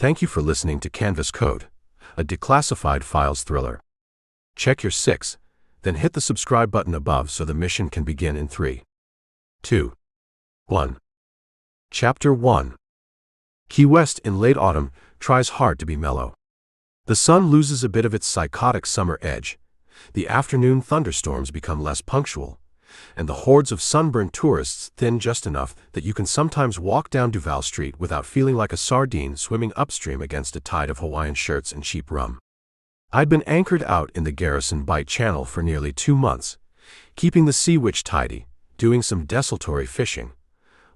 Thank you for listening to Canvas Code, a declassified files thriller. Check your 6, then hit the subscribe button above so the mission can begin in 3, 2, 1. Chapter 1. Key West in late autumn tries hard to be mellow. The sun loses a bit of its psychotic summer edge, the afternoon thunderstorms become less punctual, and the hordes of sunburned tourists thin just enough that you can sometimes walk down Duval Street without feeling like a sardine swimming upstream against a tide of Hawaiian shirts and cheap rum. I'd been anchored out in the Garrison Bight Channel for nearly 2 months, keeping the Sea Witch tidy, doing some desultory fishing,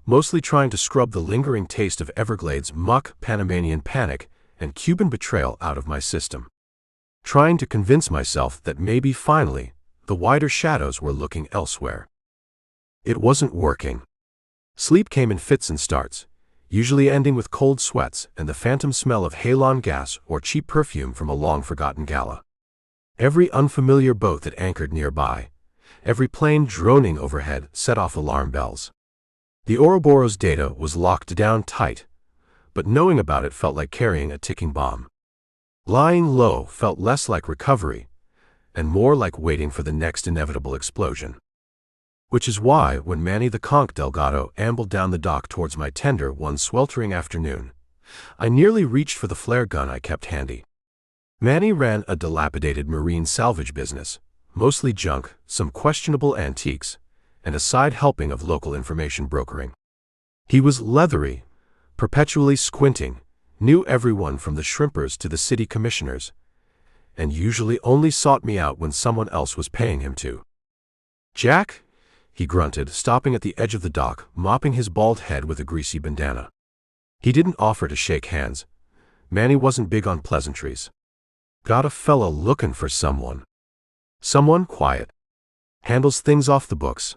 mostly trying to scrub the lingering taste of Everglades muck, Panamanian panic, and Cuban betrayal out of my system. Trying to convince myself that maybe finally, the wider shadows were looking elsewhere. It wasn't working. Sleep came in fits and starts, usually ending with cold sweats and the phantom smell of halon gas or cheap perfume from a long-forgotten gala. Every unfamiliar boat that anchored nearby, every plane droning overhead set off alarm bells. The Ouroboros data was locked down tight, but knowing about it felt like carrying a ticking bomb. Lying low felt less like recovery, and more like waiting for the next inevitable explosion. Which is why, when Manny the Conch Delgado ambled down the dock towards my tender one sweltering afternoon, I nearly reached for the flare gun I kept handy. Manny ran a dilapidated marine salvage business, mostly junk, some questionable antiques, and a side helping of local information brokering. He was leathery, perpetually squinting, knew everyone from the shrimpers to the city commissioners, and usually only sought me out when someone else was paying him to. "Jack?" he grunted, stopping at the edge of the dock, mopping his bald head with a greasy bandana. He didn't offer to shake hands. Manny wasn't big on pleasantries. "Got a fella looking for someone. Someone quiet. Handles things off the books."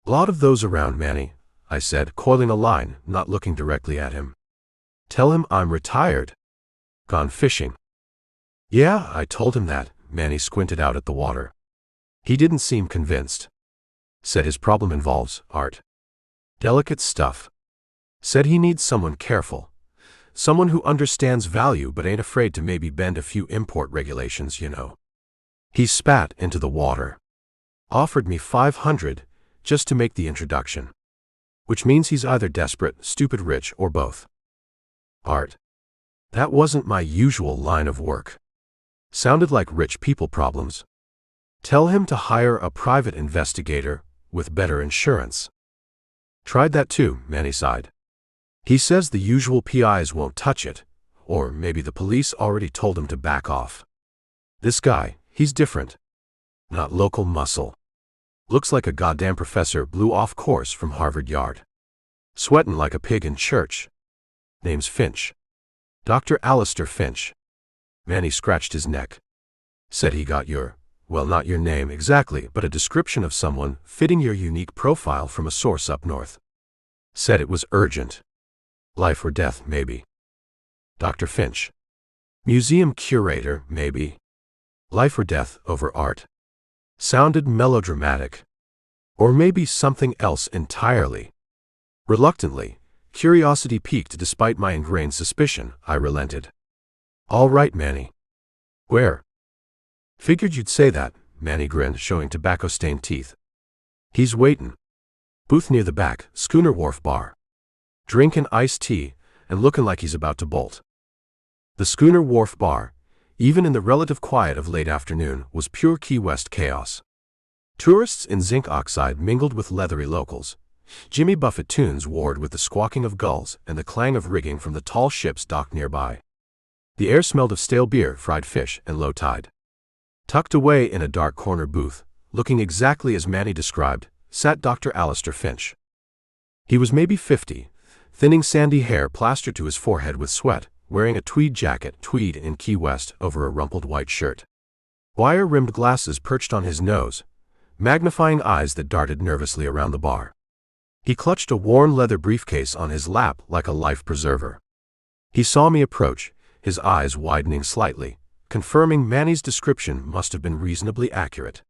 "Lot of those around, Manny," I said, coiling a line, not looking directly at him. "Tell him I'm retired. Gone fishing." "Yeah, I told him that." Manny squinted out at the water. He didn't seem convinced. Said his problem involves art. Delicate stuff. Said he needs someone careful. Someone who understands value but ain't afraid to maybe bend a few import regulations, you know. He spat into the water. Offered me $500 just to make the introduction. Which means he's either desperate, stupid rich, or both. Art. That wasn't my usual line of work. Sounded like rich people problems. Tell him to hire a private investigator with better insurance. Tried that too, Manny sighed. He says the usual PIs won't touch it, or maybe the police already told him to back off. This guy, he's different. Not local muscle. Looks like a goddamn professor blew off course from Harvard Yard. Sweating like a pig in church. Name's Finch. Dr. Alistair Finch. Manny scratched his neck. Said he got well, not your name exactly, but a description of someone fitting your unique profile from a source up north. Said it was urgent. Life or death, maybe. Dr. Finch. Museum curator, maybe. Life or death over art. Sounded melodramatic. Or maybe something else entirely. Reluctantly, curiosity piqued despite my ingrained suspicion, I relented. "All right, Manny." "Where?" "Figured you'd say that," Manny grinned, showing tobacco-stained teeth. "He's waitin'. Booth near the back, Schooner Wharf Bar. Drinkin' iced tea, and lookin' like he's about to bolt." The Schooner Wharf Bar, even in the relative quiet of late afternoon, was pure Key West chaos. Tourists in zinc oxide mingled with leathery locals. Jimmy Buffett tunes warred with the squawking of gulls and the clang of rigging from the tall ships docked nearby. The air smelled of stale beer, fried fish, and low tide. Tucked away in a dark corner booth, looking exactly as Manny described, sat Dr. Alistair Finch. He was maybe 50, thinning sandy hair plastered to his forehead with sweat, wearing a tweed jacket, tweed in Key West, over a rumpled white shirt. Wire-rimmed glasses perched on his nose, magnifying eyes that darted nervously around the bar. He clutched a worn leather briefcase on his lap like a life preserver. He saw me approach, his eyes widening slightly, confirming Manny's description must have been reasonably accurate.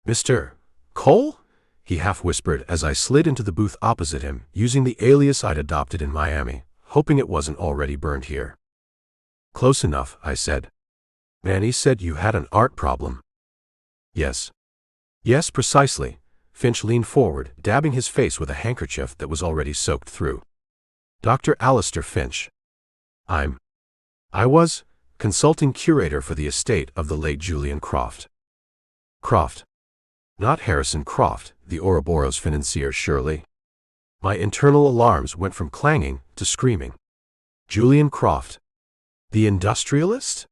"Mr. Cole?" he half-whispered as I slid into the booth opposite him, using the alias I'd adopted in Miami, hoping it wasn't already burned here. Close enough, I said. Manny said you had an art problem. Yes. Yes, precisely. Finch leaned forward, dabbing his face with a handkerchief that was already soaked through. Dr. Alistair Finch. I was consulting curator for the estate of the late Julian Croft. Croft. Not Harrison Croft, the Ouroboros financier, surely. My internal alarms went from clanging to screaming. Julian Croft. The industrialist?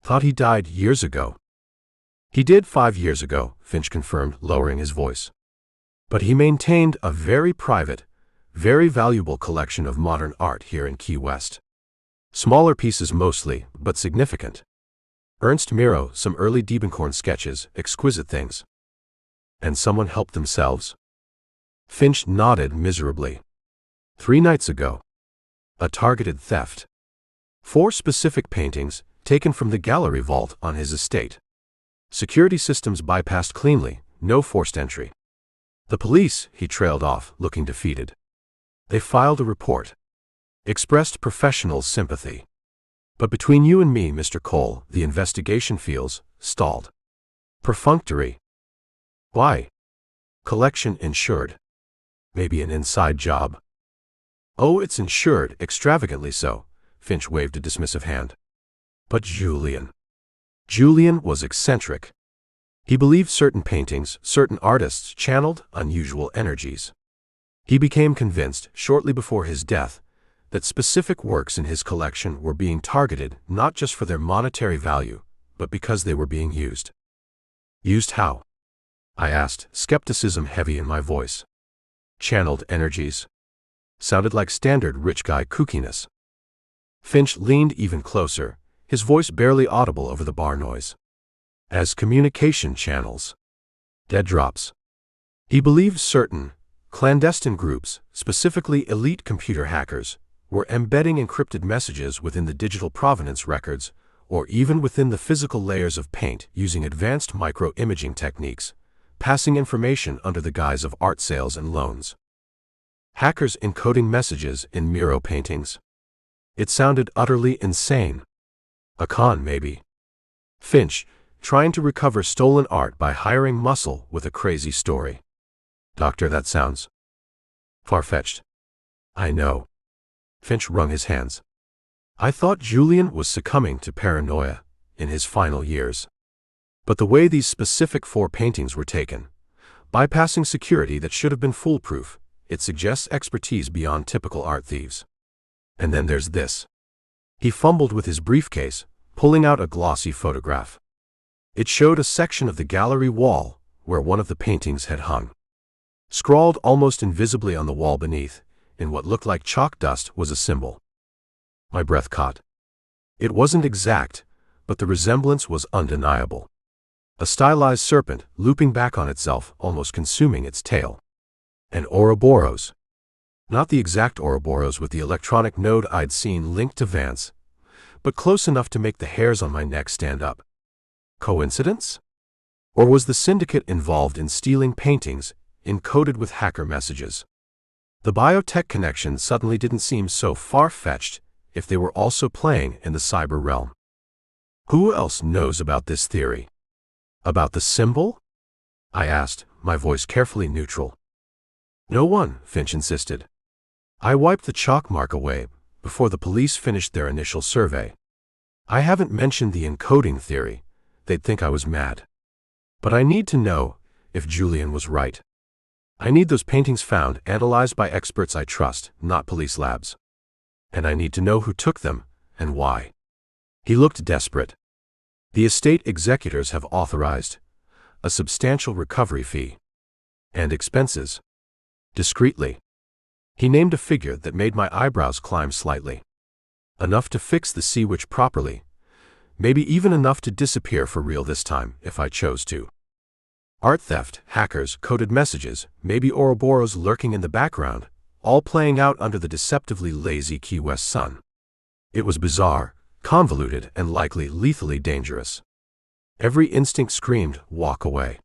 Thought he died years ago. He did 5 years ago, Finch confirmed, lowering his voice. But he maintained a very private, very valuable collection of modern art here in Key West. Smaller pieces mostly, but significant. Ernst Miro, some early Diebenkorn sketches, exquisite things. And someone helped themselves? Finch nodded miserably. 3 nights ago. A targeted theft. 4 specific paintings, taken from the gallery vault on his estate. Security systems bypassed cleanly, no forced entry. The police, he trailed off, looking defeated. They filed a report. Expressed professional sympathy. But between you and me, Mr. Cole, the investigation feels stalled. Perfunctory. Why? Collection insured. Maybe an inside job. Oh, it's insured, extravagantly so. Finch waved a dismissive hand. But Julian was eccentric. He believed certain paintings, certain artists channeled unusual energies. He became convinced, shortly before his death, that specific works in his collection were being targeted not just for their monetary value, but because they were being used. Used how? I asked, skepticism heavy in my voice. Channeled energies. Sounded like standard rich guy kookiness. Finch leaned even closer, his voice barely audible over the bar noise. As communication channels. Dead drops. He believed certain, clandestine groups, specifically elite computer hackers, were embedding encrypted messages within the digital provenance records, or even within the physical layers of paint using advanced micro-imaging techniques, passing information under the guise of art sales and loans. Hackers encoding messages in Miro paintings. It sounded utterly insane. A con, maybe. Finch, trying to recover stolen art by hiring muscle with a crazy story. Doctor, that sounds far-fetched. I know. Finch wrung his hands. I thought Julian was succumbing to paranoia in his final years. But the way these specific 4 paintings were taken, bypassing security that should have been foolproof, it suggests expertise beyond typical art thieves. And then there's this. He fumbled with his briefcase, pulling out a glossy photograph. It showed a section of the gallery wall where one of the paintings had hung. Scrawled almost invisibly on the wall beneath, in what looked like chalk dust, was a symbol. My breath caught. It wasn't exact, but the resemblance was undeniable. A stylized serpent looping back on itself, almost consuming its tail. An Ouroboros. Not the exact Ouroboros with the electronic node I'd seen linked to Vance, but close enough to make the hairs on my neck stand up. Coincidence? Or was the syndicate involved in stealing paintings, encoded with hacker messages? The biotech connection suddenly didn't seem so far-fetched if they were also playing in the cyber realm. Who else knows about this theory? About the symbol? I asked, my voice carefully neutral. No one, Finch insisted. I wiped the chalk mark away before the police finished their initial survey. I haven't mentioned the encoding theory. They'd think I was mad. But I need to know if Julian was right. I need those paintings found, analyzed by experts I trust, not police labs. And I need to know who took them, and why. He looked desperate. The estate executors have authorized a substantial recovery fee. And expenses. Discreetly. He named a figure that made my eyebrows climb slightly. Enough to fix the sea witch properly. Maybe even enough to disappear for real this time, if I chose to. Art theft, hackers, coded messages, maybe Ouroboros lurking in the background, all playing out under the deceptively lazy Key West sun. It was bizarre, convoluted, and likely lethally dangerous. Every instinct screamed, walk away.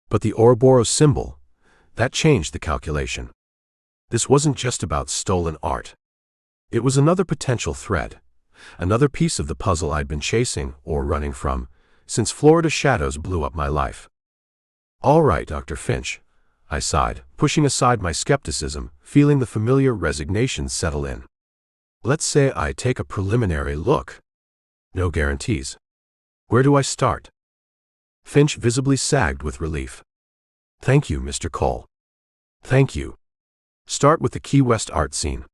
But the Ouroboros symbol, that changed the calculation. This wasn't just about stolen art. It was another potential thread, another piece of the puzzle I'd been chasing or running from since Florida shadows blew up my life. "All right, Dr. Finch," I sighed, pushing aside my skepticism, feeling the familiar resignation settle in. "Let's say I take a preliminary look. No guarantees. Where do I start?" Finch visibly sagged with relief. "Thank you, Mr. Cole. Thank you. Start with the Key West art scene.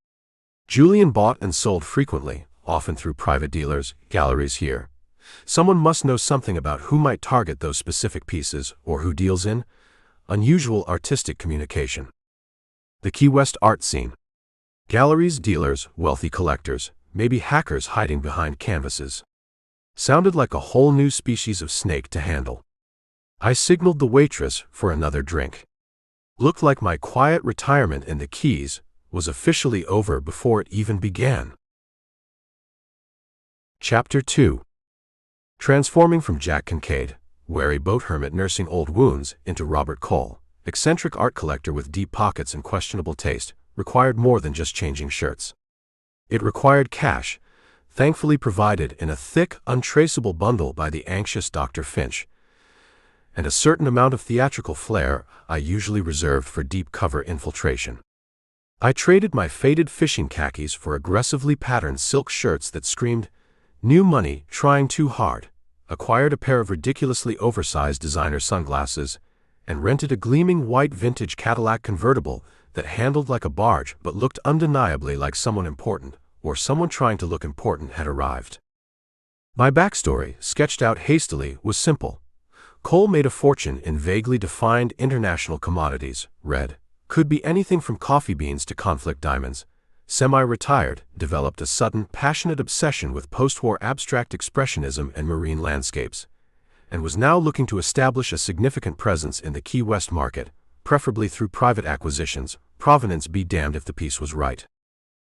Julian bought and sold frequently, often through private dealers, galleries here. Someone must know something about who might target those specific pieces or who deals in unusual artistic communication. The Key West art scene. Galleries, dealers, wealthy collectors, maybe hackers hiding behind canvases. Sounded like a whole new species of snake to handle. I signaled the waitress for another drink. Looked like my quiet retirement in the Keys was officially over before it even began. Chapter 2. Transforming from Jack Kincaid, wary boat hermit nursing old wounds, into Robert Cole, eccentric art collector with deep pockets and questionable taste, required more than just changing shirts. It required cash, thankfully provided in a thick, untraceable bundle by the anxious Dr. Finch, and a certain amount of theatrical flair I usually reserved for deep cover infiltration. I traded my faded fishing khakis for aggressively patterned silk shirts that screamed, "New money, trying too hard," acquired a pair of ridiculously oversized designer sunglasses, and rented a gleaming white vintage Cadillac convertible that handled like a barge but looked undeniably like someone important, or someone trying to look important, had arrived. My backstory, sketched out hastily, was simple. Cole made a fortune in vaguely defined international commodities, could be anything from coffee beans to conflict diamonds. Semi-retired, developed a sudden, passionate obsession with post-war abstract expressionism and marine landscapes, and was now looking to establish a significant presence in the Key West market, preferably through private acquisitions, provenance be damned if the piece was right.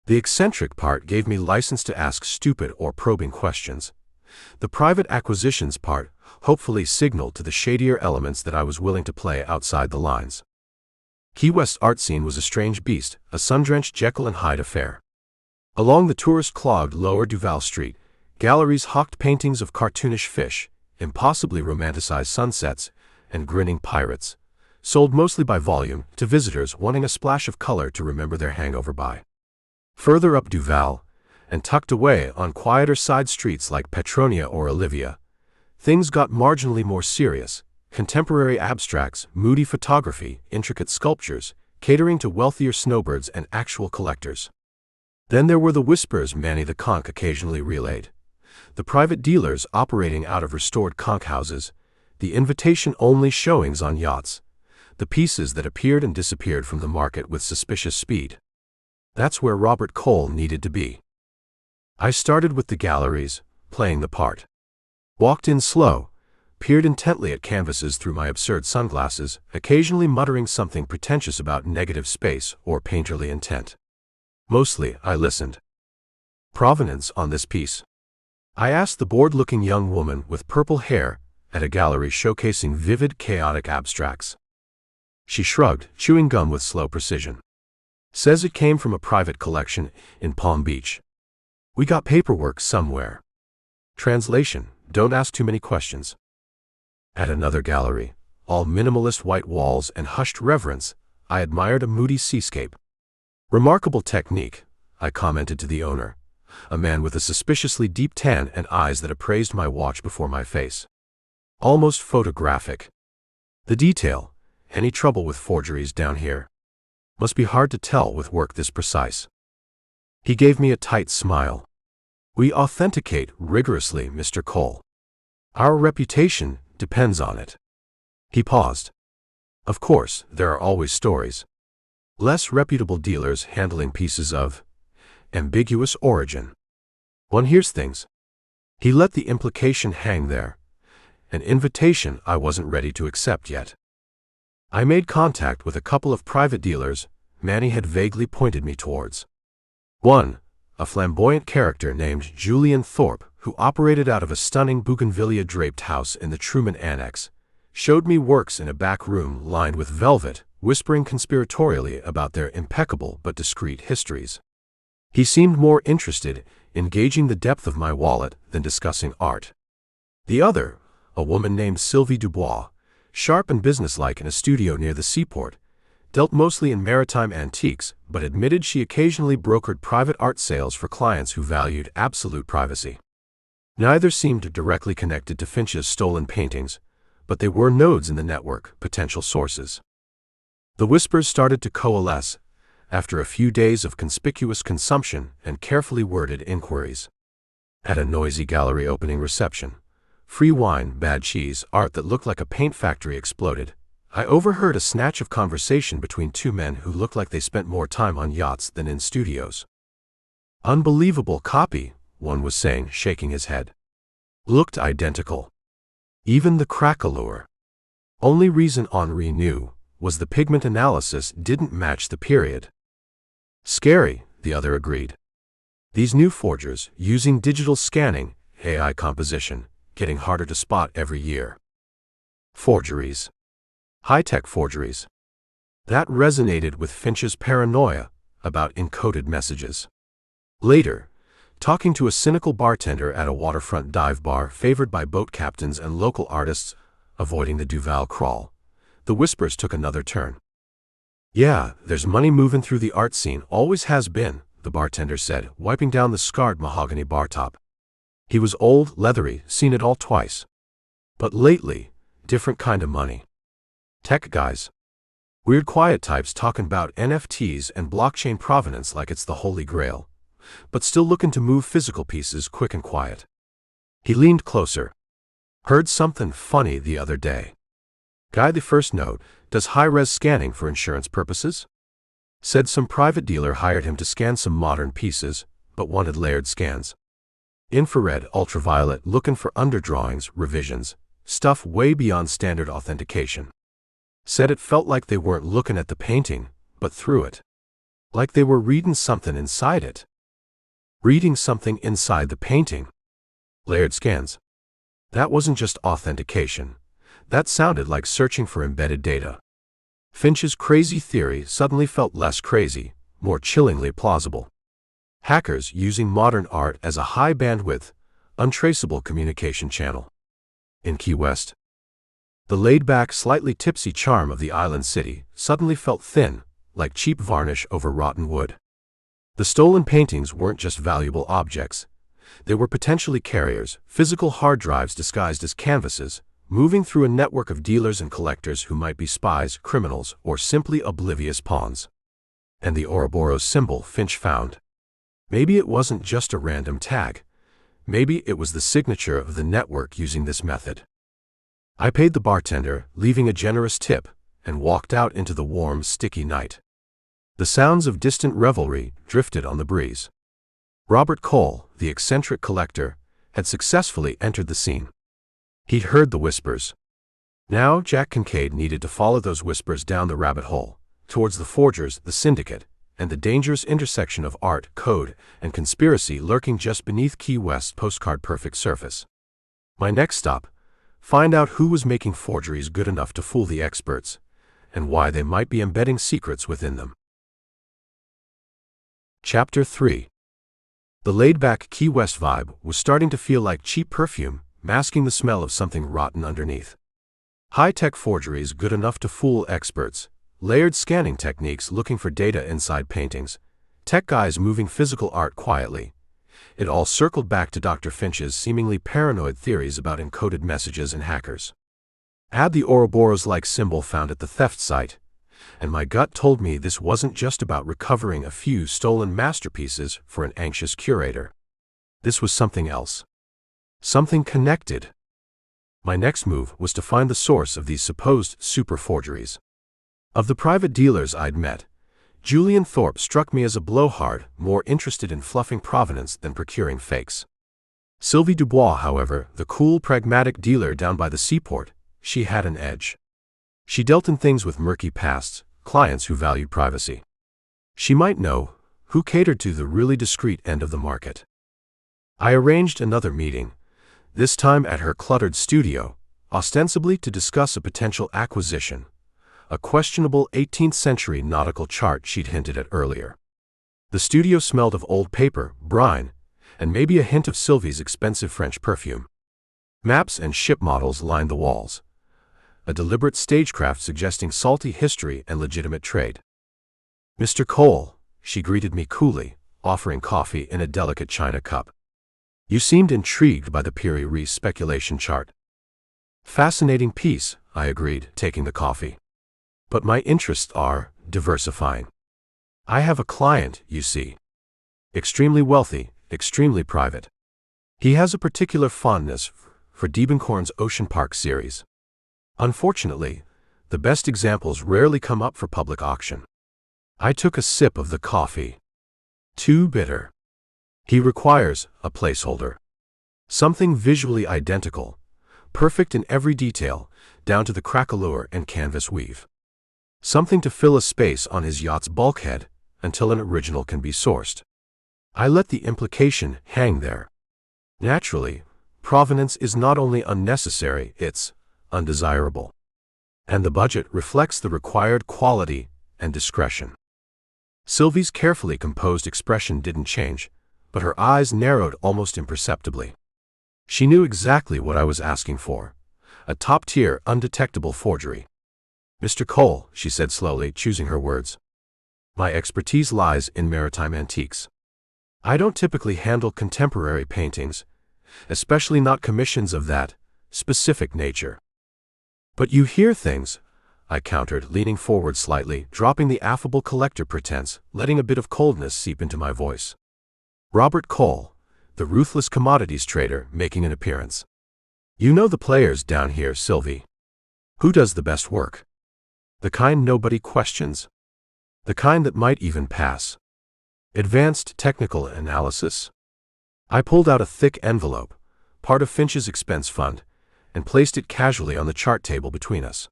The eccentric part gave me license to ask stupid or probing questions. The private acquisitions part hopefully signaled to the shadier elements that I was willing to play outside the lines. Key West art scene was a strange beast, a sun-drenched Jekyll and Hyde affair. Along the tourist-clogged lower Duval Street, galleries hawked paintings of cartoonish fish, impossibly romanticized sunsets, and grinning pirates, sold mostly by volume to visitors wanting a splash of color to remember their hangover by. Further up Duval, and tucked away on quieter side streets like Petronia or Olivia, things got marginally more serious. Contemporary abstracts, moody photography, intricate sculptures, catering to wealthier snowbirds and actual collectors. Then there were the whispers Manny the Conch occasionally relayed, the private dealers operating out of restored conch houses, the invitation-only showings on yachts, the pieces that appeared and disappeared from the market with suspicious speed. That's where Robert Cole needed to be. I started with the galleries, playing the part. Walked in slow, peered intently at canvases through my absurd sunglasses, occasionally muttering something pretentious about negative space or painterly intent. Mostly, I listened. "Provenance on this piece?" I asked the bored-looking young woman with purple hair at a gallery showcasing vivid, chaotic abstracts. She shrugged, chewing gum with slow precision. "Says it came from a private collection in Palm Beach. We got paperwork somewhere." Translation: don't ask too many questions. At another gallery, all minimalist white walls and hushed reverence, I admired a moody seascape. "Remarkable technique," I commented to the owner, a man with a suspiciously deep tan and eyes that appraised my watch before my face. "Almost photographic. The detail, any trouble with forgeries down here? Must be hard to tell with work this precise." He gave me a tight smile. "We authenticate rigorously, Mr. Cole. Our reputation depends on it." He paused. "Of course, there are always stories. Less reputable dealers handling pieces of ambiguous origin. One hears things." He let the implication hang there, an invitation I wasn't ready to accept yet. I made contact with a couple of private dealers Manny had vaguely pointed me towards. One, a flamboyant character named Julian Thorpe, who operated out of a stunning bougainvillea-draped house in the Truman Annex, showed me works in a back room lined with velvet, whispering conspiratorially about their impeccable but discreet histories. He seemed more interested in gauging the depth of my wallet than discussing art. The other, a woman named Sylvie Dubois, sharp and businesslike in a studio near the seaport, dealt mostly in maritime antiques, but admitted she occasionally brokered private art sales for clients who valued absolute privacy. Neither seemed directly connected to Finch's stolen paintings, but they were nodes in the network, potential sources. The whispers started to coalesce after a few days of conspicuous consumption and carefully worded inquiries. At a noisy gallery opening reception, free wine, bad cheese, art that looked like a paint factory exploded, I overheard a snatch of conversation between two men who looked like they spent more time on yachts than in studios. Unbelievable copy, one was saying, shaking his head. Looked identical. Even the crack-allure. Only reason Henri knew was the pigment analysis didn't match the period. Scary, the other agreed. These new forgers, using digital scanning, AI composition, getting harder to spot every year. Forgeries. High-tech forgeries. That resonated with Finch's paranoia about encoded messages. Later, talking to a cynical bartender at a waterfront dive bar favored by boat captains and local artists, avoiding the Duval crawl, the whispers took another turn. Yeah, there's money moving through the art scene, always has been, the bartender said, wiping down the scarred mahogany bar top. He was old, leathery, seen it all twice. But lately, different kind of money. Tech guys. Weird quiet types talking about NFTs and blockchain provenance like it's the holy grail, but still looking to move physical pieces quick and quiet. He leaned closer. Heard something funny the other day. Guy the first note, does high-res scanning for insurance purposes? Said some private dealer hired him to scan some modern pieces, but wanted layered scans. Infrared, ultraviolet, looking for underdrawings, revisions, stuff way beyond standard authentication. Said it felt like they weren't looking at the painting, but through it. Like they were reading something inside it. Reading something inside the painting. Layered scans. That wasn't just authentication. That sounded like searching for embedded data. Finch's crazy theory suddenly felt less crazy, more chillingly plausible. Hackers using modern art as a high-bandwidth, untraceable communication channel. In Key West, the laid-back, slightly tipsy charm of the island city suddenly felt thin, like cheap varnish over rotten wood. The stolen paintings weren't just valuable objects. They were potentially carriers, physical hard drives disguised as canvases, moving through a network of dealers and collectors who might be spies, criminals, or simply oblivious pawns. And the Ouroboros symbol Finch found. Maybe it wasn't just a random tag. Maybe it was the signature of the network using this method. I paid the bartender, leaving a generous tip, and walked out into the warm, sticky night. The sounds of distant revelry drifted on the breeze. Robert Cole, the eccentric collector, had successfully entered the scene. He'd heard the whispers. Now Jack Kincaid needed to follow those whispers down the rabbit hole, towards the forgers, the syndicate, and the dangerous intersection of art, code, and conspiracy lurking just beneath Key West's postcard-perfect surface. My next stop, find out who was making forgeries good enough to fool the experts, and why they might be embedding secrets within them. Chapter 3. The laid-back Key West vibe was starting to feel like cheap perfume, masking the smell of something rotten underneath. High-tech forgeries good enough to fool experts, layered scanning techniques looking for data inside paintings, tech guys moving physical art quietly. It all circled back to Dr. Finch's seemingly paranoid theories about encoded messages and hackers. Add the Ouroboros-like symbol found at the theft site, and my gut told me this wasn't just about recovering a few stolen masterpieces for an anxious curator. This was something else. Something connected. My next move was to find the source of these supposed super forgeries. Of the private dealers I'd met, Julian Thorpe struck me as a blowhard, more interested in fluffing provenance than procuring fakes. Sylvie Dubois, however, the cool, pragmatic dealer down by the seaport, she had an edge. She dealt in things with murky pasts, clients who valued privacy. She might know who catered to the really discreet end of the market. I arranged another meeting, this time at her cluttered studio, ostensibly to discuss a potential acquisition, a questionable 18th century nautical chart she'd hinted at earlier. The studio smelled of old paper, brine, and maybe a hint of Sylvie's expensive French perfume. Maps and ship models lined the walls, a deliberate stagecraft suggesting salty history and legitimate trade. "Mr. Cole," she greeted me coolly, offering coffee in a delicate china cup. "You seemed intrigued by the Piri Reis speculation chart." "Fascinating piece," I agreed, taking the coffee. "But my interests are diversifying. I have a client, you see. Extremely wealthy, extremely private. He has a particular fondness for Diebenkorn's Ocean Park series. Unfortunately, the best examples rarely come up for public auction." I took a sip of the coffee. Too bitter. "He requires a placeholder. Something visually identical, perfect in every detail, down to the craquelure and canvas weave. Something to fill a space on his yacht's bulkhead until an original can be sourced." I let the implication hang there. Naturally, provenance is not only unnecessary, it's undesirable. And the budget reflects the required quality and discretion. Sylvie's carefully composed expression didn't change, but her eyes narrowed almost imperceptibly. She knew exactly what I was asking for, a top-tier, undetectable forgery. "Mr. Cole," she said slowly, choosing her words, "my expertise lies in maritime antiques. I don't typically handle contemporary paintings, especially not commissions of that specific nature." "But you hear things," I countered, leaning forward slightly, dropping the affable collector pretense, letting a bit of coldness seep into my voice. "Robert Cole, the ruthless commodities trader, making an appearance. You know the players down here, Sylvie. Who does the best work? The kind nobody questions. The kind that might even pass. Advanced technical analysis." I pulled out a thick envelope, part of Finch's expense fund, and placed it casually on the chart table between us.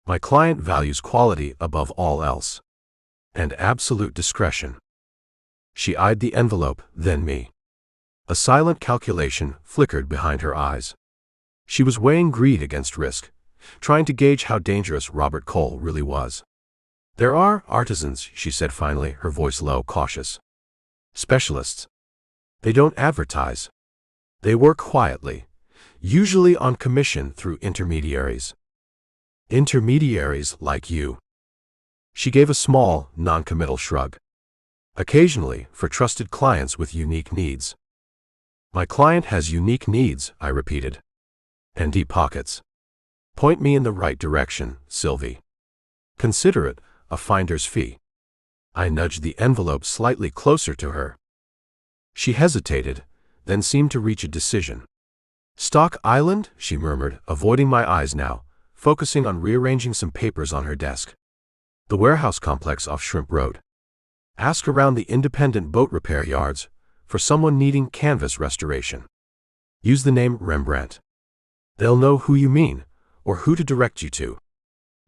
"My client values quality above all else. And absolute discretion." She eyed the envelope, then me. A silent calculation flickered behind her eyes. She was weighing greed against risk, trying to gauge how dangerous Robert Cole really was. "There are artisans," she said finally, her voice low, cautious. "Specialists. They don't advertise. They work quietly, usually on commission through intermediaries. Intermediaries like you." She gave a small, non-committal shrug. "Occasionally, for trusted clients with unique needs." "My client has unique needs," I repeated. "And deep pockets. Point me in the right direction, Sylvie. Consider it a finder's fee." I nudged the envelope slightly closer to her. She hesitated, then seemed to reach a decision. "Stock Island?" she murmured, avoiding my eyes now, focusing on rearranging some papers on her desk. "The warehouse complex off Shrimp Road. Ask around the independent boat repair yards for someone needing canvas restoration. Use the name Rembrandt. They'll know who you mean, or who to direct you to."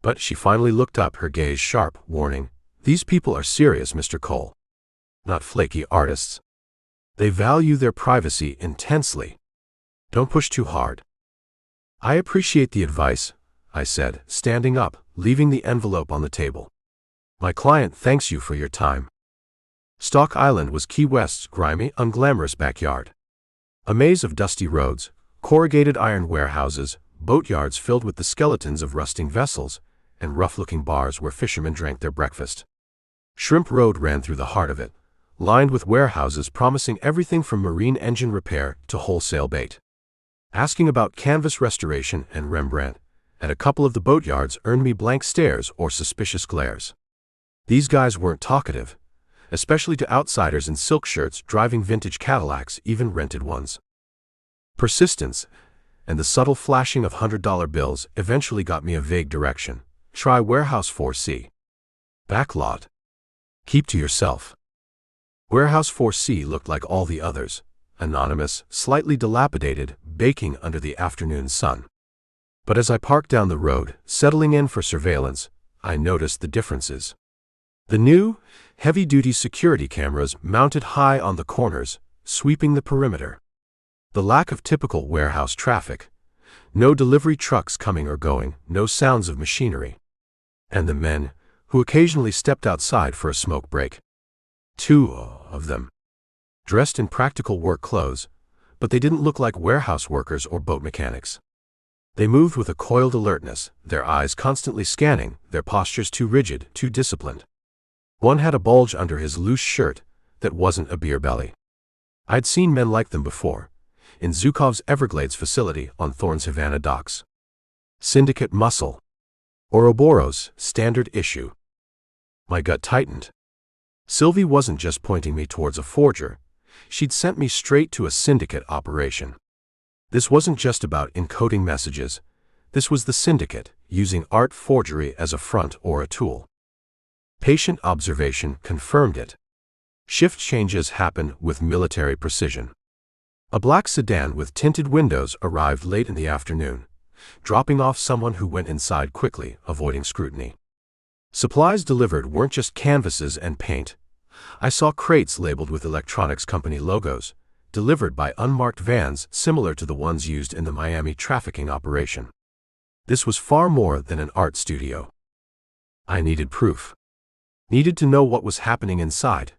But she finally looked up, her gaze sharp, warning, "These people are serious, Mr. Cole. Not flaky artists. They value their privacy intensely. Don't push too hard." "I appreciate the advice," I said, standing up, leaving the envelope on the table. "My client thanks you for your time." Stock Island was Key West's grimy, unglamorous backyard. A maze of dusty roads, corrugated iron warehouses, boatyards filled with the skeletons of rusting vessels, and rough-looking bars where fishermen drank their breakfast. Shrimp Road ran through the heart of it, lined with warehouses promising everything from marine engine repair to wholesale bait. Asking about canvas restoration and Rembrandt at a couple of the boatyards earned me blank stares or suspicious glares. These guys weren't talkative, especially to outsiders in silk shirts driving vintage Cadillacs, even rented ones. Persistence and the subtle flashing of $100 bills eventually got me a vague direction. Try Warehouse 4C. Backlot. Keep to yourself. Warehouse 4C looked like all the others, anonymous, slightly dilapidated, baking under the afternoon sun. But as I parked down the road, settling in for surveillance, I noticed the differences. The new, heavy-duty security cameras mounted high on the corners, sweeping the perimeter. The lack of typical warehouse traffic. No delivery trucks coming or going, no sounds of machinery. And the men, who occasionally stepped outside for a smoke break. Two of them, dressed in practical work clothes, but they didn't look like warehouse workers or boat mechanics. They moved with a coiled alertness, their eyes constantly scanning, their postures too rigid, too disciplined. One had a bulge under his loose shirt that wasn't a beer belly. I'd seen men like them before, in Zhukov's Everglades facility on Thorne's Havana docks. Syndicate muscle. Ouroboros, standard issue. My gut tightened. Sylvie wasn't just pointing me towards a forger. She'd sent me straight to a syndicate operation. This wasn't just about encoding messages. This was the syndicate, using art forgery as a front or a tool. Patient observation confirmed it. Shift changes happen with military precision. A black sedan with tinted windows arrived late in the afternoon, dropping off someone who went inside quickly, avoiding scrutiny. Supplies delivered weren't just canvases and paint. I saw crates labeled with electronics company logos, delivered by unmarked vans similar to the ones used in the Miami trafficking operation. This was far more than an art studio. I needed proof. Needed to know what was happening inside,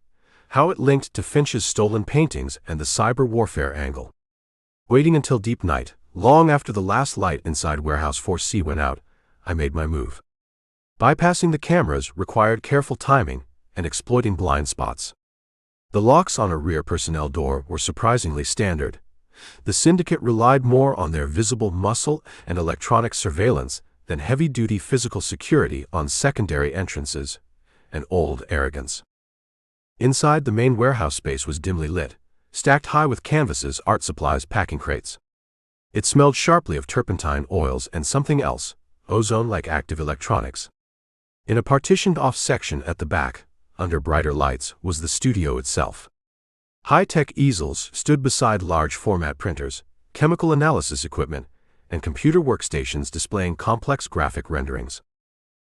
how it linked to Finch's stolen paintings and the cyber warfare angle. Waiting until deep night, long after the last light inside Warehouse 4C went out, I made my move. Bypassing the cameras required careful timing and exploiting blind spots. The locks on a rear personnel door were surprisingly standard. The syndicate relied more on their visible muscle and electronic surveillance than heavy-duty physical security on secondary entrances, and old arrogance. Inside, the main warehouse space was dimly lit, stacked high with canvases, art supplies, packing crates. It smelled sharply of turpentine oils and something else, ozone-like active electronics. In a partitioned-off section at the back, under brighter lights, was the studio itself. High-tech easels stood beside large-format printers, chemical analysis equipment, and computer workstations displaying complex graphic renderings.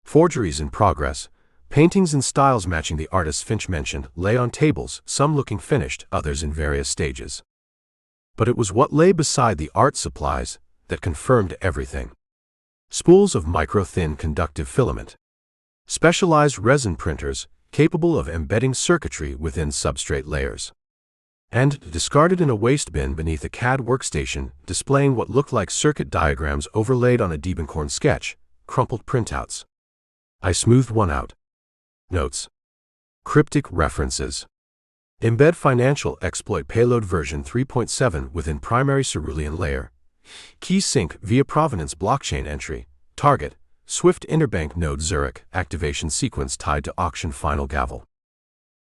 Forgeries in progress, paintings in styles matching the artists Finch mentioned, lay on tables, some looking finished, others in various stages. But it was what lay beside the art supplies that confirmed everything. Spools of micro-thin conductive filament. Specialized resin printers capable of embedding circuitry within substrate layers. And discarded in a waste bin beneath a CAD workstation displaying what looked like circuit diagrams overlaid on a Diebenkorn sketch, crumpled printouts. I smoothed one out. Notes. Cryptic references. Embed financial exploit payload version 3.7 within primary cerulean layer. Key sync via provenance blockchain entry. Target. Swift interbank node Zurich. Activation sequence tied to auction final gavel.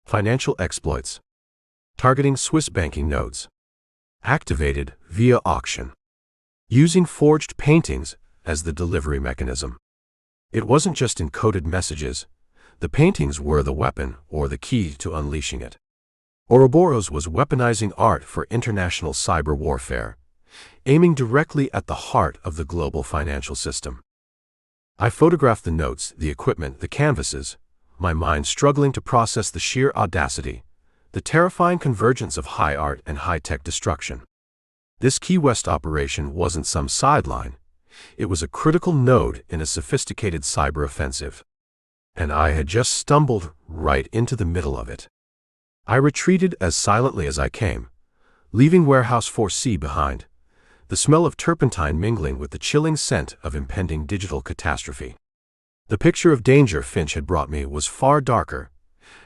Financial exploits. Targeting Swiss banking nodes. Activated via auction. Using forged paintings as the delivery mechanism. It wasn't just encoded messages. The paintings were the weapon or the key to unleashing it. Ouroboros was weaponizing art for international cyber warfare, aiming directly at the heart of the global financial system. I photographed the notes, the equipment, the canvases, my mind struggling to process the sheer audacity, the terrifying convergence of high art and high-tech destruction. This Key West operation wasn't some sideline. It was a critical node in a sophisticated cyber offensive. And I had just stumbled right into the middle of it. I retreated as silently as I came, leaving Warehouse 4C behind, the smell of turpentine mingling with the chilling scent of impending digital catastrophe. The picture of danger Finch had brought me was far darker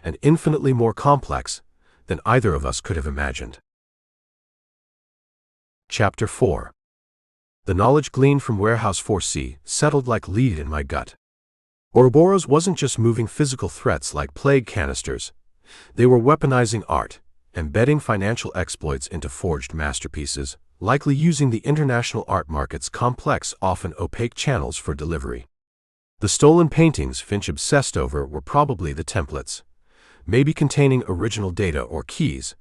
and infinitely more complex than either of us could have imagined. Chapter 4. The knowledge gleaned from Warehouse 4C settled like lead in my gut. Ouroboros wasn't just moving physical threats like plague canisters. They were weaponizing art, embedding financial exploits into forged masterpieces, likely using the international art market's complex, often opaque channels for delivery. The stolen paintings Finch obsessed over were probably the templates, maybe containing original data or keys,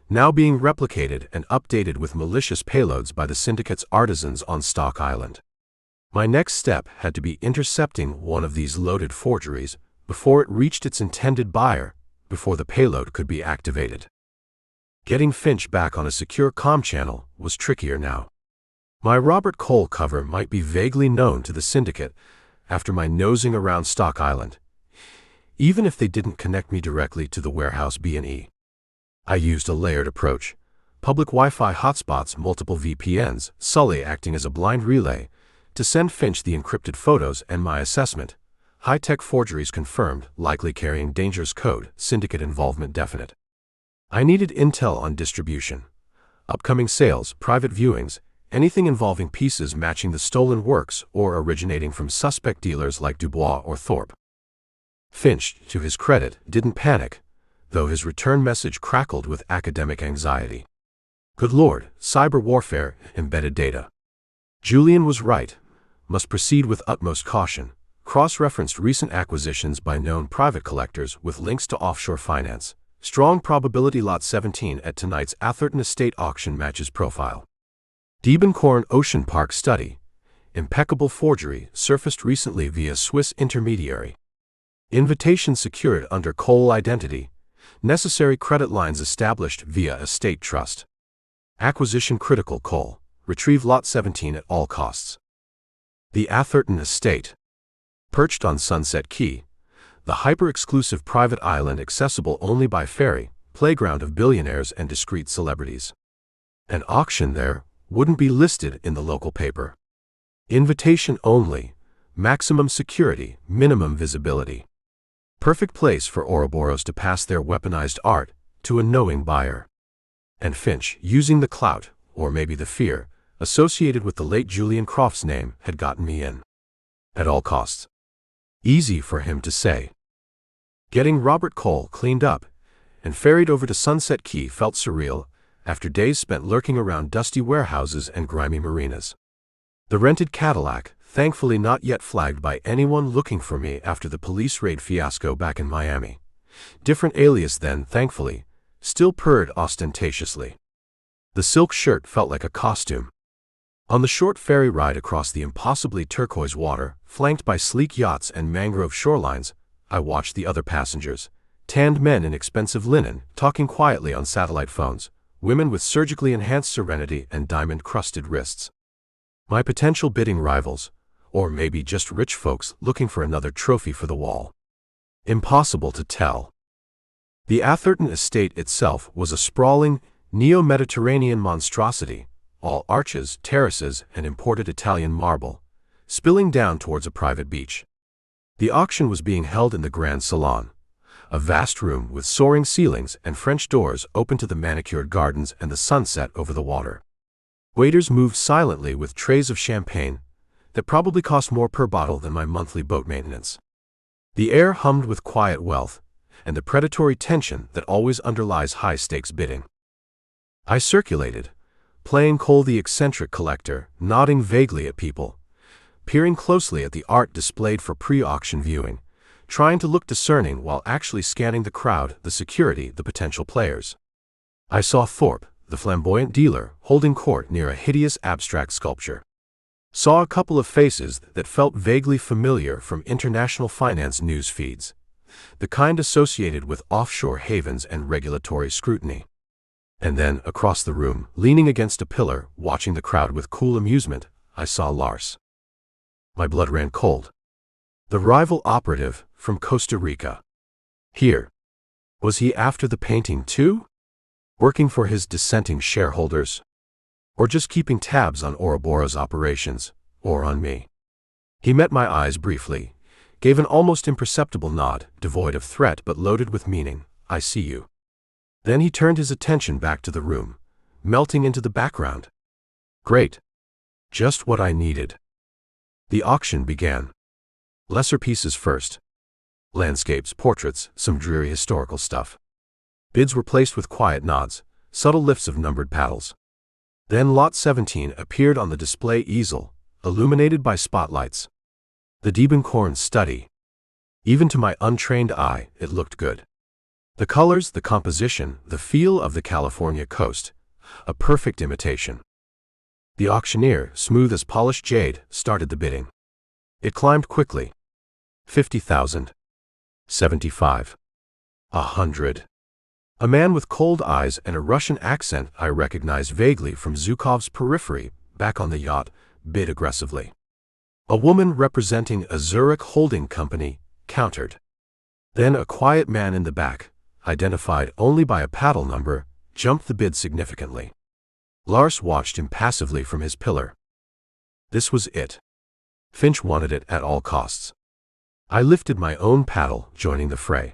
now being replicated and updated with malicious payloads by the syndicate's artisans on Stock Island. My next step had to be intercepting one of these loaded forgeries before it reached its intended buyer, before the payload could be activated. Getting Finch back on a secure comm channel was trickier now. My Robert Cole cover might be vaguely known to the syndicate after my nosing around Stock Island. even if they didn't connect me directly to the warehouse B&E. I used a layered approach. Public Wi-Fi hotspots, multiple VPNs, Sully acting as a blind relay, to send Finch the encrypted photos and my assessment. High-tech forgeries confirmed, likely carrying dangerous code, syndicate involvement definite. I needed intel on distribution. Upcoming sales, private viewings, anything involving pieces matching the stolen works or originating from suspect dealers like Dubois or Thorpe. Finch, to his credit, didn't panic, though his return message crackled with academic anxiety. Good Lord, cyber warfare, embedded data. Julian was right. Must proceed with utmost caution. Cross-referenced recent acquisitions by known private collectors with links to offshore finance. Strong probability lot 17 at tonight's Atherton Estate auction matches profile. Diebenkorn Ocean Park study. Impeccable forgery surfaced recently via Swiss intermediary. Invitation secured under Cole identity. Necessary credit lines established via estate trust. Acquisition critical Cole. Retrieve lot 17 at all costs. The Atherton Estate. Perched on Sunset Key, the hyper-exclusive private island accessible only by ferry, playground of billionaires and discreet celebrities. An auction there wouldn't be listed in the local paper. Invitation only, maximum security, minimum visibility. Perfect place for Ouroboros to pass their weaponized art to a knowing buyer. And Finch, using the clout, or maybe the fear, associated with the late Julian Croft's name, had gotten me in. At all costs. Easy for him to say. Getting Robert Cole cleaned up and ferried over to Sunset Key felt surreal after days spent lurking around dusty warehouses and grimy marinas. The rented Cadillac, thankfully not yet flagged by anyone looking for me after the police raid fiasco back in Miami. Different alias then, thankfully, still purred ostentatiously. The silk shirt felt like a costume. On the short ferry ride across the impossibly turquoise water, flanked by sleek yachts and mangrove shorelines, I watched the other passengers, tanned men in expensive linen, talking quietly on satellite phones, women with surgically enhanced serenity and diamond-crusted wrists. My potential bidding rivals, or maybe just rich folks looking for another trophy for the wall. Impossible to tell. The Atherton Estate itself was a sprawling, neo-Mediterranean monstrosity, all arches, terraces, and imported Italian marble, spilling down towards a private beach. The auction was being held in the Grand Salon, a vast room with soaring ceilings and French doors open to the manicured gardens and the sunset over the water. Waiters moved silently with trays of champagne that probably cost more per bottle than my monthly boat maintenance. The air hummed with quiet wealth and the predatory tension that always underlies high-stakes bidding. I circulated, playing Cole the eccentric collector, nodding vaguely at people, peering closely at the art displayed for pre-auction viewing, trying to look discerning while actually scanning the crowd, the security, the potential players. I saw Thorpe, the flamboyant dealer, holding court near a hideous abstract sculpture. Saw a couple of faces that felt vaguely familiar from international finance news feeds, the kind associated with offshore havens and regulatory scrutiny. And then, across the room, leaning against a pillar, watching the crowd with cool amusement, I saw Lars. My blood ran cold. The rival operative from Costa Rica. Here. Was he after the painting too? Working for his dissenting shareholders? Or just keeping tabs on Ouroboros' operations, or on me? He met my eyes briefly, gave an almost imperceptible nod, devoid of threat but loaded with meaning. I see you. Then he turned his attention back to the room, melting into the background. Great. Just what I needed. The auction began. Lesser pieces first. Landscapes, portraits, some dreary historical stuff. Bids were placed with quiet nods, subtle lifts of numbered paddles. Then Lot 17 appeared on the display easel, illuminated by spotlights. The Diebenkorn study. Even to my untrained eye, it looked good. The colors, the composition, the feel of the California coast, a perfect imitation. The auctioneer, smooth as polished jade, started the bidding. It climbed quickly. 50,000. 75. 100. A man with cold eyes and a Russian accent I recognized vaguely from Zhukov's Periphery, back on the yacht, bid aggressively. A woman representing a Zurich holding company countered. Then a quiet man in the back, identified only by a paddle number, jumped the bid significantly. Lars watched impassively from his pillar. This was it. Finch wanted it at all costs. I lifted my own paddle, joining the fray.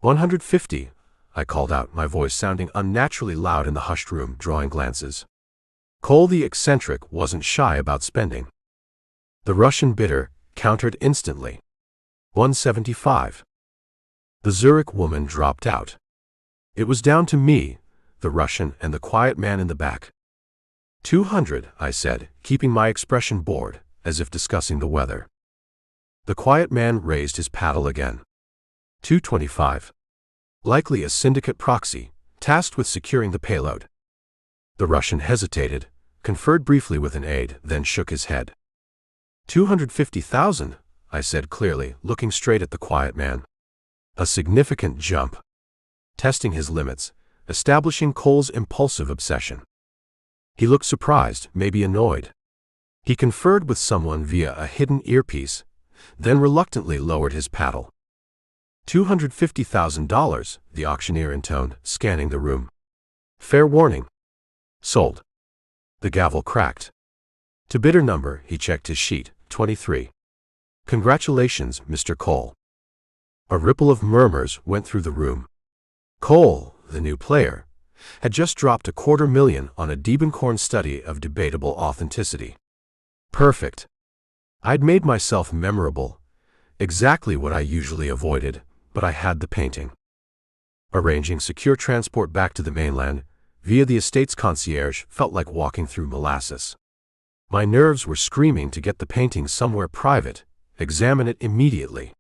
150, I called out, my voice sounding unnaturally loud in the hushed room, drawing glances. Cole the eccentric wasn't shy about spending. The Russian bidder countered instantly. 175. The Zurich woman dropped out. It was down to me, the Russian, and the quiet man in the back. 200, I said, keeping my expression bored, as if discussing the weather. The quiet man raised his paddle again. 225. Likely a syndicate proxy, tasked with securing the payload. The Russian hesitated, conferred briefly with an aide, then shook his head. 250,000, I said clearly, looking straight at the quiet man. A significant jump. Testing his limits, establishing Cole's impulsive obsession. He looked surprised, maybe annoyed. He conferred with someone via a hidden earpiece, then reluctantly lowered his paddle. $250,000, the auctioneer intoned, scanning the room. Fair warning. Sold. The gavel cracked. To bidder number, he checked his sheet, 23. Congratulations, Mr. Cole. A ripple of murmurs went through the room. Cole, the new player, had just dropped $250,000 on a Diebenkorn study of debatable authenticity. Perfect. I'd made myself memorable, exactly what I usually avoided, but I had the painting. Arranging secure transport back to the mainland, via the estate's concierge, felt like walking through molasses. My nerves were screaming to get the painting somewhere private, examine it immediately.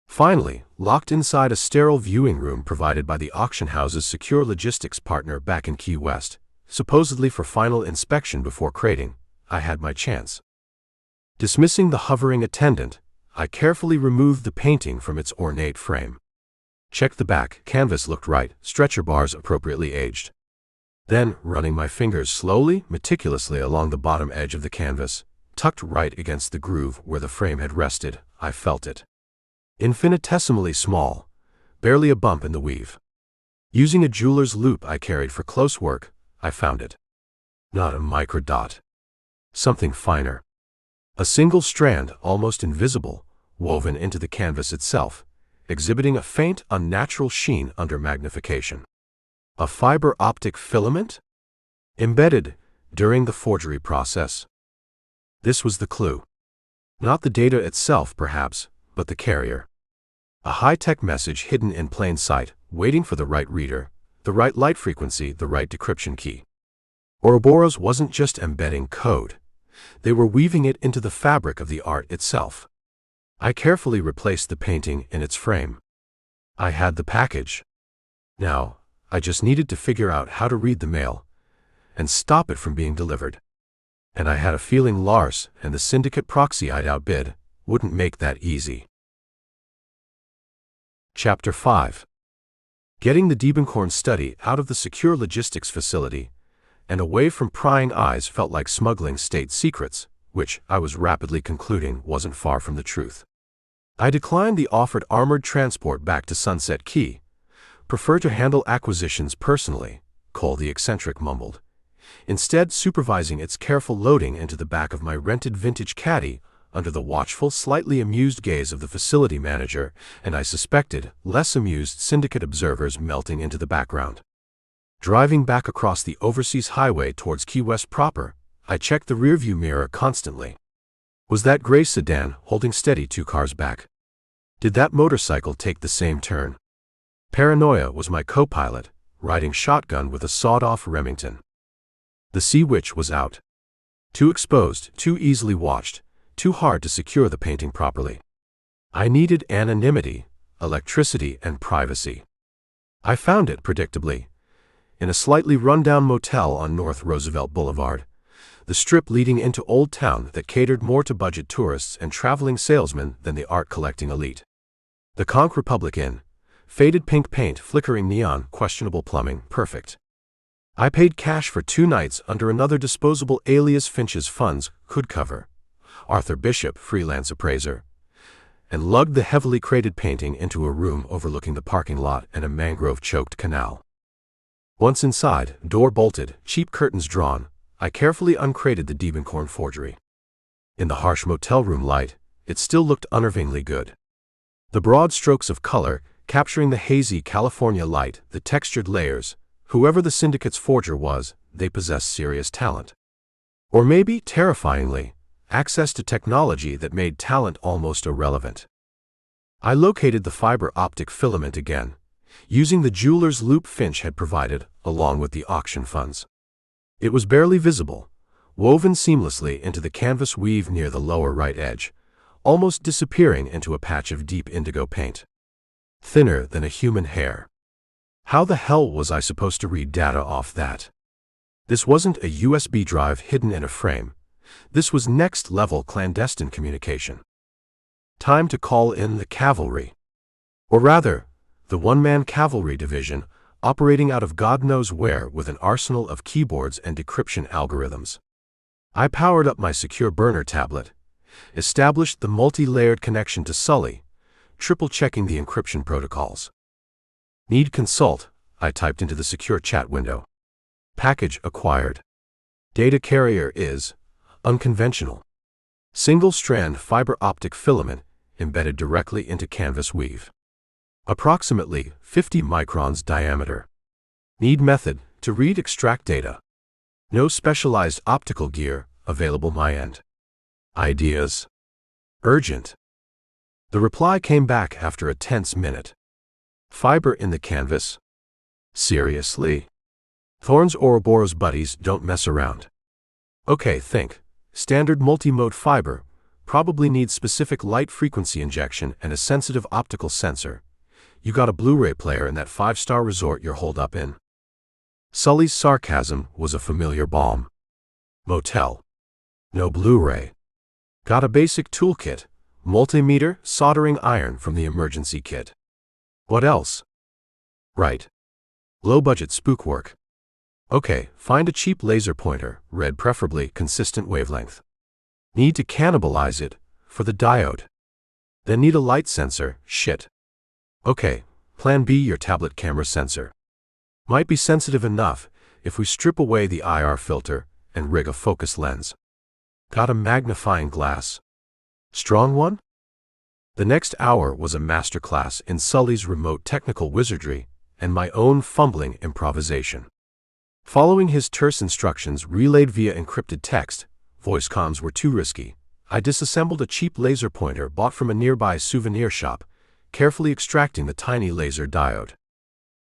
Finally, locked inside a sterile viewing room provided by the auction house's secure logistics partner back in Key West, supposedly for final inspection before crating, I had my chance. Dismissing the hovering attendant, I carefully removed the painting from its ornate frame. Checked the back, canvas looked right, stretcher bars appropriately aged. Then, running my fingers slowly, meticulously along the bottom edge of the canvas, tucked right against the groove where the frame had rested, I felt it. Infinitesimally small, barely a bump in the weave. Using a jeweler's loupe I carried for close work, I found it. Not a microdot. Something finer. A single strand, almost invisible, woven into the canvas itself, exhibiting a faint, unnatural sheen under magnification. A fiber optic filament? Embedded during the forgery process. This was the clue. Not the data itself, perhaps, but the carrier. A high-tech message hidden in plain sight, waiting for the right reader, the right light frequency, the right decryption key. Ouroboros wasn't just embedding code. They were weaving it into the fabric of the art itself. I carefully replaced the painting in its frame. I had the package. Now, I just needed to figure out how to read the mail and stop it from being delivered. And I had a feeling Lars and the syndicate proxy I'd outbid wouldn't make that easy. Chapter 5. Getting the Diebenkorn study out of the secure logistics facility and away from prying eyes felt like smuggling state secrets, which I was rapidly concluding wasn't far from the truth. I declined the offered armored transport back to Sunset Key. Prefer to handle acquisitions personally, Cole the eccentric mumbled, instead supervising its careful loading into the back of my rented vintage caddy under the watchful, slightly amused gaze of the facility manager, and I suspected less amused syndicate observers melting into the background. Driving back across the overseas highway towards Key West proper, I checked the rearview mirror constantly. Was that gray sedan holding steady 2 cars back? Did that motorcycle take the same turn? Paranoia was my co-pilot, riding shotgun with a sawed-off Remington. The Sea Witch was out. Too exposed, too easily watched, too hard to secure the painting properly. I needed anonymity, electricity, and privacy. I found it, predictably, in a slightly run-down motel on North Roosevelt Boulevard, the strip leading into Old Town that catered more to budget tourists and traveling salesmen than the art-collecting elite. The Conch Republic Inn, faded pink paint, flickering neon, questionable plumbing, perfect. I paid cash for 2 nights under another disposable alias Finch's funds could cover. Arthur Bishop, freelance appraiser. and lugged the heavily crated painting into a room overlooking the parking lot and a mangrove-choked canal. Once inside, door bolted, cheap curtains drawn, I carefully uncrated the Diebenkorn forgery. In the harsh motel room light, it still looked unnervingly good. The broad strokes of color, capturing the hazy California light, the textured layers. Whoever the syndicate's forger was, they possessed serious talent. Or maybe, terrifyingly, access to technology that made talent almost irrelevant. I located the fiber optic filament again, using the jeweler's loop Finch had provided, along with the auction funds. It was barely visible, woven seamlessly into the canvas weave near the lower right edge, almost disappearing into a patch of deep indigo paint. Thinner than a human hair. How the hell was I supposed to read data off that? This wasn't a USB drive hidden in a frame. This was next-level clandestine communication. Time to call in the cavalry. Or rather, the one-man cavalry division, operating out of God knows where with an arsenal of keyboards and decryption algorithms. I powered up my secure burner tablet, established the multi-layered connection to Sully, triple-checking the encryption protocols. Need consult, I typed into the secure chat window. Package acquired. Data carrier is unconventional. Single-strand fiber optic filament embedded directly into canvas weave. Approximately 50 microns diameter. Need method to read extract data. No specialized optical gear available my end. Ideas. Urgent. The reply came back after a tense minute. Fiber in the canvas? Seriously? Thorne's Ouroboros buddies don't mess around. Okay, think. Standard multi-mode fiber, probably needs specific light frequency injection and a sensitive optical sensor. You got a Blu-ray player in that 5-star resort you're holed up in. Sully's sarcasm was a familiar balm. Motel. No Blu-ray. Got a basic toolkit, multimeter, soldering iron from the emergency kit. What else? Right. Low-budget spook work. Okay, find a cheap laser pointer, red preferably, consistent wavelength. Need to cannibalize it for the diode. Then need a light sensor, shit. Okay, plan B, your tablet camera sensor. Might be sensitive enough if we strip away the IR filter and rig a focus lens. Got a magnifying glass. Strong one? The next hour was a masterclass in Sully's remote technical wizardry and my own fumbling improvisation. Following his terse instructions relayed via encrypted text, voice comms were too risky. I disassembled a cheap laser pointer bought from a nearby souvenir shop, carefully extracting the tiny laser diode.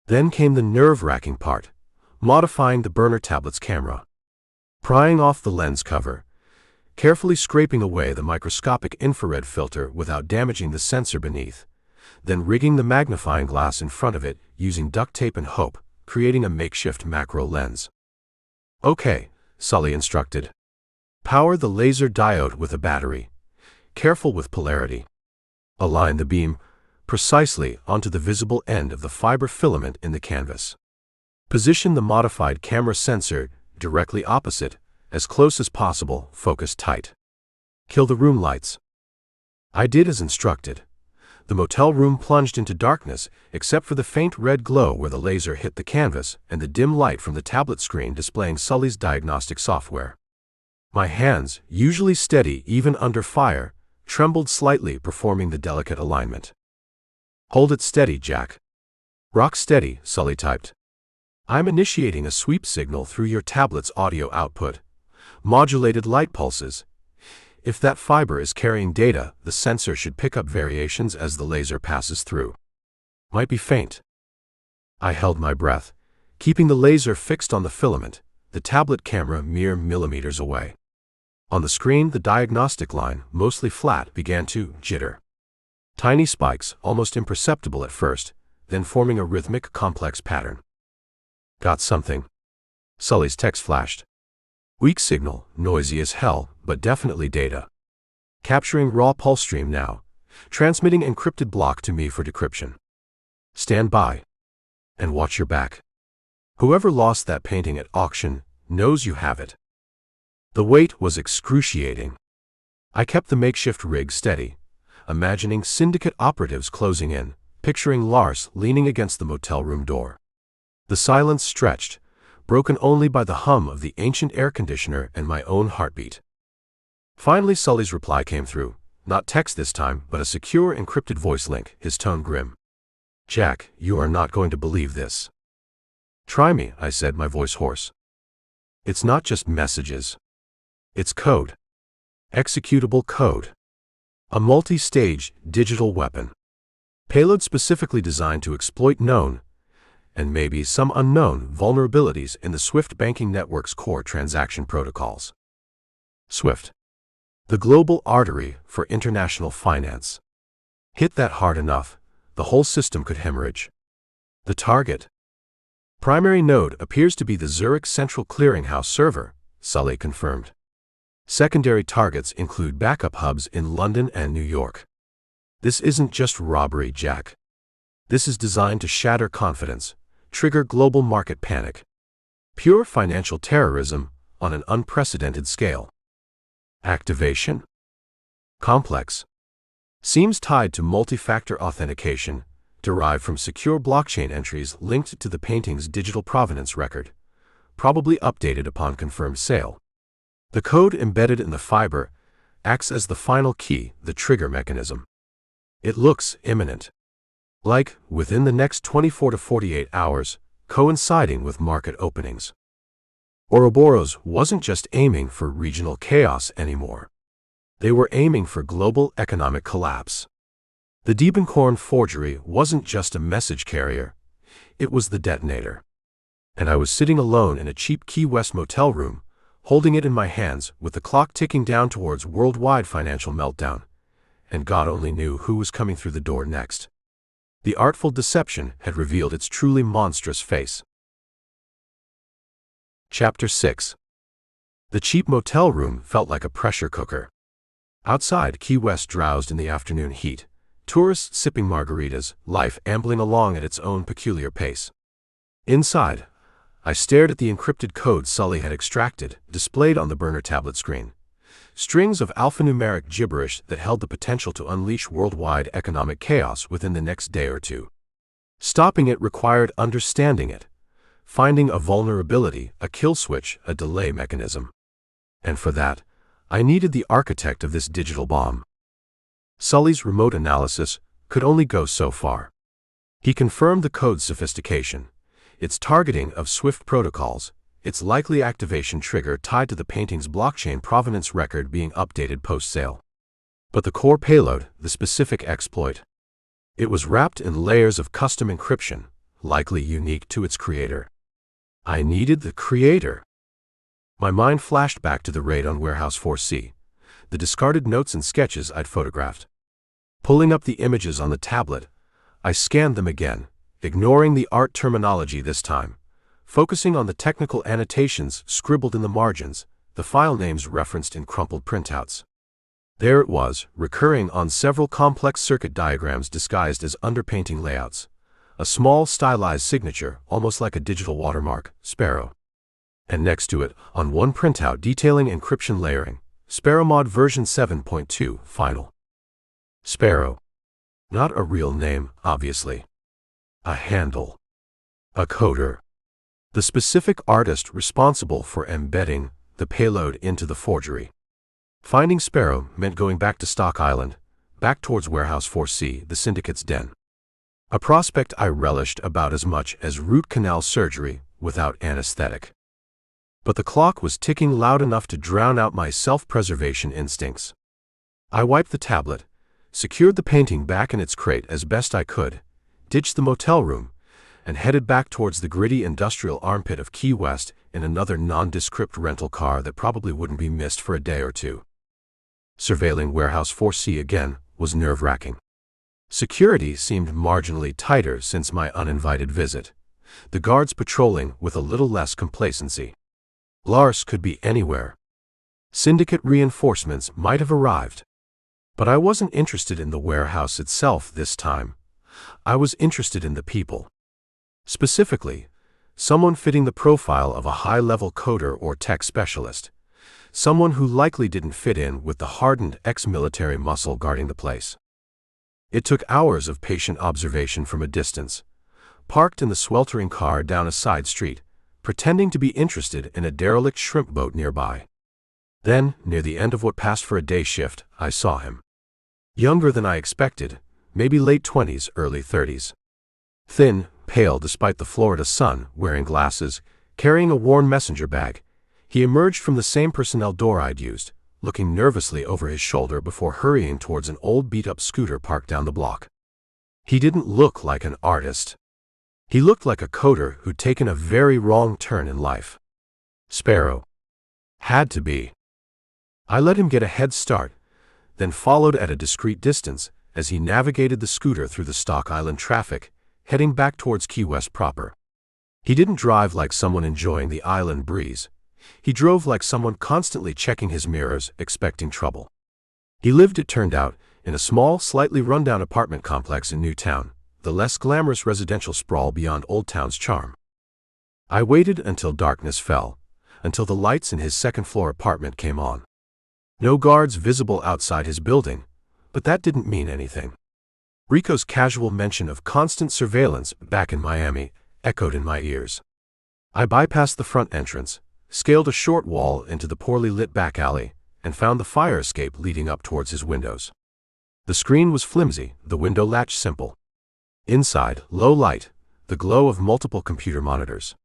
Then came the nerve-wracking part, modifying the burner tablet's camera. Prying off the lens cover, carefully scraping away the microscopic infrared filter without damaging the sensor beneath, then rigging the magnifying glass in front of it using duct tape and hope, creating a makeshift macro lens. Okay, Sully instructed. Power the laser diode with a battery. Careful with polarity. Align the beam precisely onto the visible end of the fiber filament in the canvas. Position the modified camera sensor directly opposite, as close as possible, focus tight. Kill the room lights. I did as instructed. The motel room plunged into darkness except for the faint red glow where the laser hit the canvas and the dim light from the tablet screen displaying Sully's diagnostic software. My hands, usually steady even under fire, trembled slightly performing the delicate alignment. Hold it steady, Jack. Rock steady, Sully typed. I'm initiating a sweep signal through your tablet's audio output. Modulated light pulses. If that fiber is carrying data, the sensor should pick up variations as the laser passes through. Might be faint. I held my breath, keeping the laser fixed on the filament, the tablet camera mere millimeters away. On the screen, the diagnostic line, mostly flat, began to jitter. Tiny spikes, almost imperceptible at first, then forming a rhythmic, complex pattern. Got something. Sully's text flashed. Weak signal, noisy as hell, but definitely data. Capturing raw pulse stream now, transmitting encrypted block to me for decryption. Stand by. And watch your back. Whoever lost that painting at auction knows you have it. The weight was excruciating. I kept the makeshift rig steady, imagining syndicate operatives closing in, picturing Lars leaning against the motel room door. The silence stretched, broken only by the hum of the ancient air conditioner and my own heartbeat. Finally Sully's reply came through, not text this time, but a secure encrypted voice link, his tone grim. "Jack, you are not going to believe this." "Try me," I said, my voice hoarse. "It's not just messages. It's code. Executable code. A multi-stage digital weapon. Payload specifically designed to exploit known, and maybe some unknown, vulnerabilities in the SWIFT banking network's core transaction protocols." SWIFT. The global artery for international finance. Hit that hard enough, the whole system could hemorrhage. The target. Primary node appears to be the Zurich Central Clearinghouse server, Sully confirmed. Secondary targets include backup hubs in London and New York. This isn't just robbery, Jack. This is designed to shatter confidence, trigger global market panic. Pure financial terrorism on an unprecedented scale. Activation? Complex. Seems tied to multi-factor authentication, derived from secure blockchain entries linked to the painting's digital provenance record, probably updated upon confirmed sale. The code embedded in the fiber acts as the final key, the trigger mechanism. It looks imminent. Like, within the next 24 to 48 hours, coinciding with market openings. Ouroboros wasn't just aiming for regional chaos anymore. They were aiming for global economic collapse. The Diebenkorn forgery wasn't just a message carrier, it was the detonator. And I was sitting alone in a cheap Key West motel room, holding it in my hands with the clock ticking down towards worldwide financial meltdown, and God only knew who was coming through the door next. The artful deception had revealed its truly monstrous face. Chapter 6. The cheap motel room felt like a pressure cooker. Outside, Key West drowsed in the afternoon heat, tourists sipping margaritas, life ambling along at its own peculiar pace. Inside, I stared at the encrypted code Sully had extracted, displayed on the burner tablet screen. Strings of alphanumeric gibberish that held the potential to unleash worldwide economic chaos within the next day or two. Stopping it required understanding it, finding a vulnerability, a kill switch, a delay mechanism. And for that, I needed the architect of this digital bomb. Sully's remote analysis could only go so far. He confirmed the code's sophistication, its targeting of SWIFT protocols, its likely activation trigger tied to the painting's blockchain provenance record being updated post-sale. But the core payload, the specific exploit, it was wrapped in layers of custom encryption, likely unique to its creator. I needed the creator. My mind flashed back to the raid on Warehouse 4C, the discarded notes and sketches I'd photographed. Pulling up the images on the tablet, I scanned them again, ignoring the art terminology this time, focusing on the technical annotations scribbled in the margins, the file names referenced in crumpled printouts. There it was, recurring on several complex circuit diagrams disguised as underpainting layouts. A small stylized signature, almost like a digital watermark, Sparrow. And next to it, on one printout detailing encryption layering, Sparrow mod version 7.2, final. Sparrow. Not a real name, obviously. A handle. A coder. The specific artist responsible for embedding the payload into the forgery. Finding Sparrow meant going back to Stock Island, back towards Warehouse 4C, the syndicate's den. A prospect I relished about as much as root canal surgery without anesthetic. But the clock was ticking loud enough to drown out my self-preservation instincts. I wiped the tablet, secured the painting back in its crate as best I could, ditched the motel room, and headed back towards the gritty industrial armpit of Key West in another nondescript rental car that probably wouldn't be missed for a day or two. Surveilling Warehouse 4C again was nerve-wracking. Security seemed marginally tighter since my uninvited visit, the guards patrolling with a little less complacency. Lars could be anywhere. Syndicate reinforcements might have arrived. But I wasn't interested in the warehouse itself this time. I was interested in the people. Specifically, someone fitting the profile of a high-level coder or tech specialist. Someone who likely didn't fit in with the hardened ex-military muscle guarding the place. It took hours of patient observation from a distance, parked in the sweltering car down a side street, pretending to be interested in a derelict shrimp boat nearby. Then, near the end of what passed for a day shift, I saw him. Younger than I expected, maybe late 20s, early 30s. Thin, pale despite the Florida sun, wearing glasses, carrying a worn messenger bag, he emerged from the same personnel door I'd used, looking nervously over his shoulder before hurrying towards an old beat-up scooter parked down the block. He didn't look like an artist. He looked like a coder who'd taken a very wrong turn in life. Sparrow. Had to be. I let him get a head start, then followed at a discreet distance as he navigated the scooter through the Stock Island traffic, heading back towards Key West proper. He didn't drive like someone enjoying the island breeze. He drove like someone constantly checking his mirrors, expecting trouble. He lived, it turned out, in a small, slightly run-down apartment complex in Newtown, the less glamorous residential sprawl beyond Old Town's charm. I waited until darkness fell, until the lights in his second-floor apartment came on. No guards visible outside his building, but that didn't mean anything. Rico's casual mention of constant surveillance back in Miami echoed in my ears. I bypassed the front entrance, scaled a short wall into the poorly lit back alley, and found the fire escape leading up towards his windows. The screen was flimsy, the window latch simple. Inside, low light, the glow of multiple computer monitors.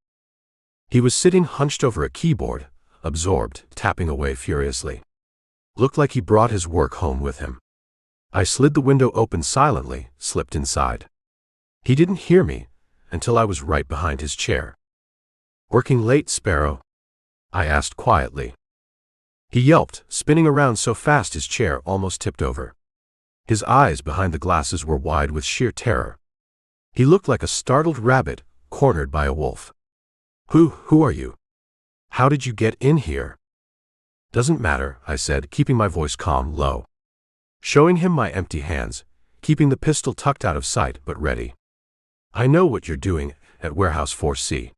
He was sitting hunched over a keyboard, absorbed, tapping away furiously. Looked like he brought his work home with him. I slid the window open silently, slipped inside. He didn't hear me until I was right behind his chair. "Working late, Sparrow?" I asked quietly. He yelped, spinning around so fast his chair almost tipped over. His eyes behind the glasses were wide with sheer terror. He looked like a startled rabbit, cornered by a wolf. Who are you? How did you get in here?" "Doesn't matter," I said, keeping my voice calm, low. Showing him my empty hands, keeping the pistol tucked out of sight but ready. "I know what you're doing at Warehouse 4C.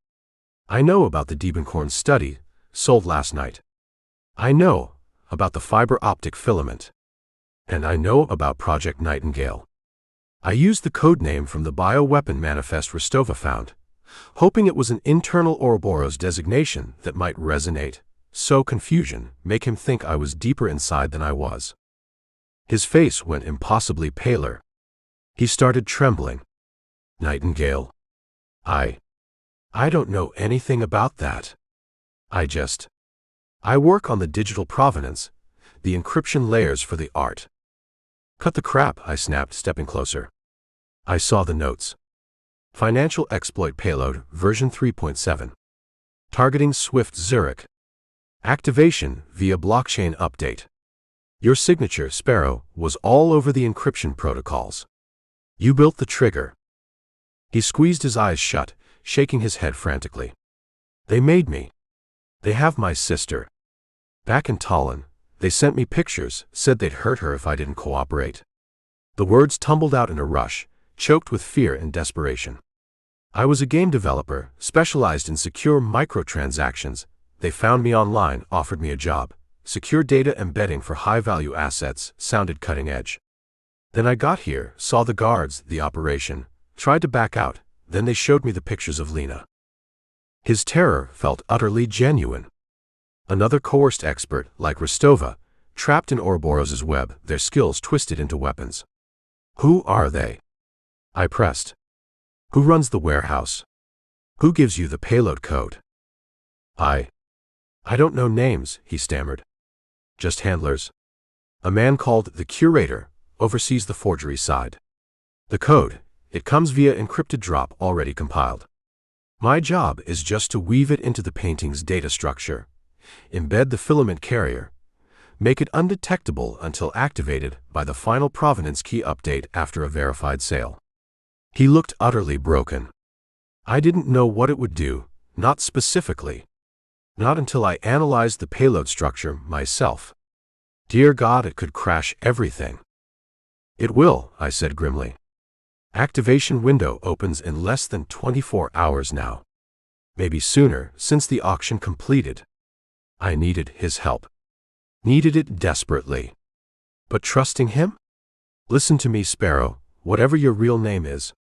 I know about the Diebenkorn study, sold last night. I know about the fiber optic filament. And I know about Project Nightingale. I used the code name from the bioweapon manifest Rostova found, hoping it was an internal Ouroboros designation that might resonate, so confusion make him think I was deeper inside than I was." His face went impossibly paler. He started trembling. "Nightingale? I don't know anything about that. I work on the digital provenance, the encryption layers for the art." "Cut the crap," I snapped, stepping closer. I saw the notes. Financial exploit payload, version 3.7. Targeting Swift Zurich. Activation via blockchain update. Your signature, Sparrow, was all over the encryption protocols. You built the trigger. He squeezed his eyes shut, shaking his head frantically. "They made me. They have my sister. Back in Tallinn, they sent me pictures, said they'd hurt her if I didn't cooperate." The words tumbled out in a rush, choked with fear and desperation. "I was a game developer, specialized in secure microtransactions. They found me online, offered me a job. Secure data embedding for high-value assets, sounded cutting edge. Then I got here, saw the guards, the operation, tried to back out, then they showed me the pictures of Lena." His terror felt utterly genuine. Another coerced expert, like Rostova, trapped in Ouroboros' web, their skills twisted into weapons. "Who are they?" I pressed. "Who runs the warehouse? Who gives you the payload code?" I don't know names," he stammered. "Just handlers. A man called the curator oversees the forgery side. The code, it comes via encrypted drop already compiled. My job is just to weave it into the painting's data structure, embed the filament carrier, make it undetectable until activated by the final provenance key update after a verified sale." He looked utterly broken. I didn't know what it would do, not specifically. Not until I analyzed the payload structure myself. Dear God, it could crash everything. "It will," I said grimly. "Activation window opens in less than 24 hours now. Maybe sooner, since the auction completed." I needed his help. Needed it desperately. But trusting him? Listen to me, Sparrow, whatever your real name is.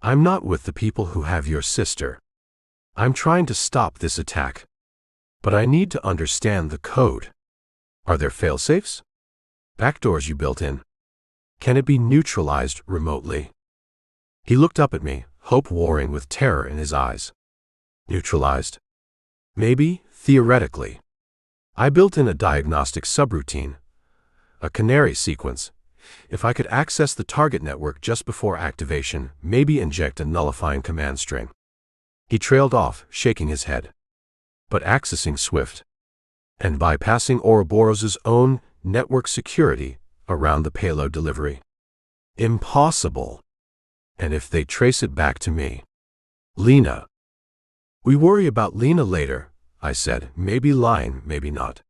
I'm not with the people who have your sister. I'm trying to stop this attack. But I need to understand the code. Are there failsafes? Backdoors you built in? Can it be neutralized remotely? He looked up at me, hope warring with terror in his eyes. Neutralized? Maybe, theoretically. I built in a diagnostic subroutine, a canary sequence. If I could access the target network just before activation, maybe inject a nullifying command string. He trailed off, shaking his head. But accessing Swift and bypassing Ouroboros' own network security around the payload delivery. Impossible. And if they trace it back to me? Lena. We worry about Lena later, I said, maybe lying, maybe not.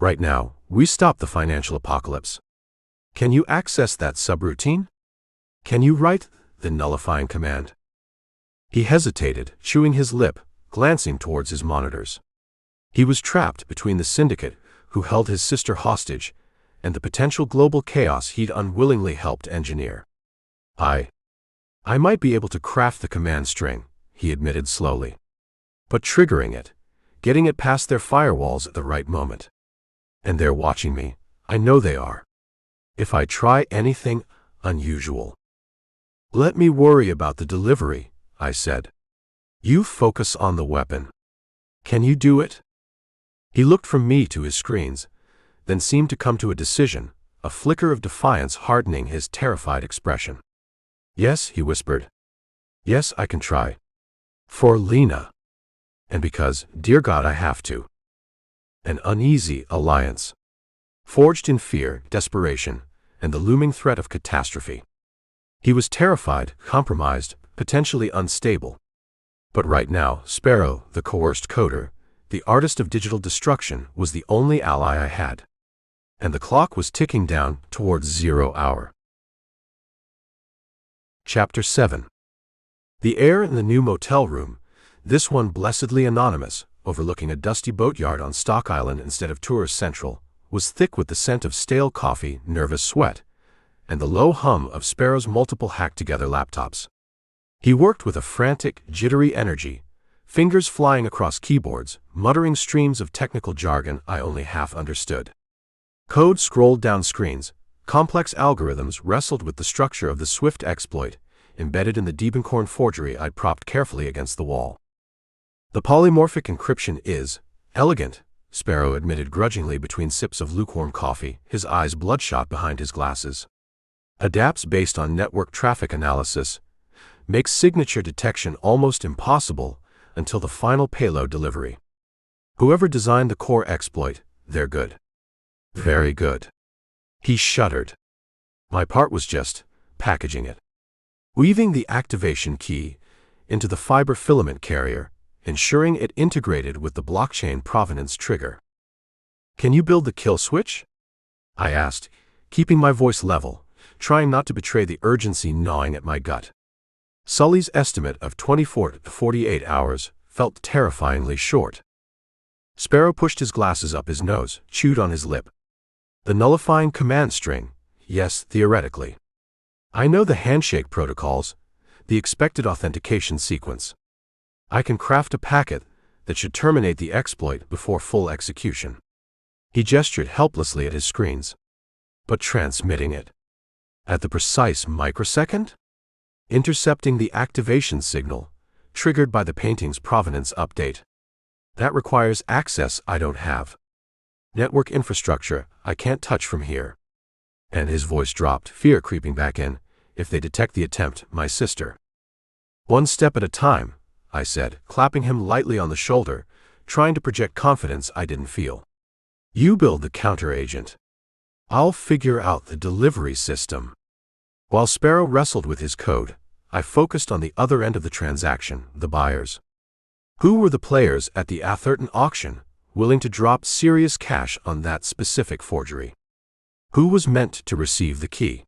Right now, we stop the financial apocalypse. Can you access that subroutine? Can you write the nullifying command? He hesitated, chewing his lip, glancing towards his monitors. He was trapped between the syndicate, who held his sister hostage, and the potential global chaos he'd unwillingly helped engineer. I might be able to craft the command string, he admitted slowly. But triggering it, getting it past their firewalls at the right moment. And they're watching me, I know they are. If I try anything unusual. Let me worry about the delivery, I said. You focus on the weapon. Can you do it? He looked from me to his screens, then seemed to come to a decision, a flicker of defiance hardening his terrified expression. Yes, he whispered. Yes, I can try. For Lena. And because, dear God, I have to. An uneasy alliance. Forged in fear, desperation, and the looming threat of catastrophe. He was terrified, compromised, potentially unstable. But right now, Sparrow, the coerced coder, the artist of digital destruction, was the only ally I had. And the clock was ticking down towards 0 hour. Chapter 7. The air in the new motel room, this one blessedly anonymous, overlooking a dusty boatyard on Stock Island instead of Tourist Central, was thick with the scent of stale coffee, nervous sweat, and the low hum of Sparrow's multiple hacked-together laptops. He worked with a frantic, jittery energy, fingers flying across keyboards, muttering streams of technical jargon I only half understood. Code scrolled down screens, complex algorithms wrestled with the structure of the Swift exploit, embedded in the Diebenkorn forgery I'd propped carefully against the wall. The polymorphic encryption is elegant, Sparrow admitted grudgingly between sips of lukewarm coffee, his eyes bloodshot behind his glasses. Adapts based on network traffic analysis, makes signature detection almost impossible until the final payload delivery. Whoever designed the core exploit, they're good. Very good. He shuddered. My part was just packaging it. Weaving the activation key into the fiber filament carrier, ensuring it integrated with the blockchain provenance trigger. Can you build the kill switch? I asked, keeping my voice level, trying not to betray the urgency gnawing at my gut. Sully's estimate of 24 to 48 hours felt terrifyingly short. Sparrow pushed his glasses up his nose, chewed on his lip. The nullifying command string, yes, theoretically. I know the handshake protocols, the expected authentication sequence. I can craft a packet that should terminate the exploit before full execution. He gestured helplessly at his screens. But transmitting it? At the precise microsecond? Intercepting the activation signal, triggered by the painting's provenance update. That requires access I don't have. Network infrastructure I can't touch from here. And his voice dropped, fear creeping back in. If they detect the attempt, my sister. One step at a time, I said, clapping him lightly on the shoulder, trying to project confidence I didn't feel. You build the counter-agent. I'll figure out the delivery system. While Sparrow wrestled with his code, I focused on the other end of the transaction, the buyers. Who were the players at the Atherton auction, willing to drop serious cash on that specific forgery? Who was meant to receive the key?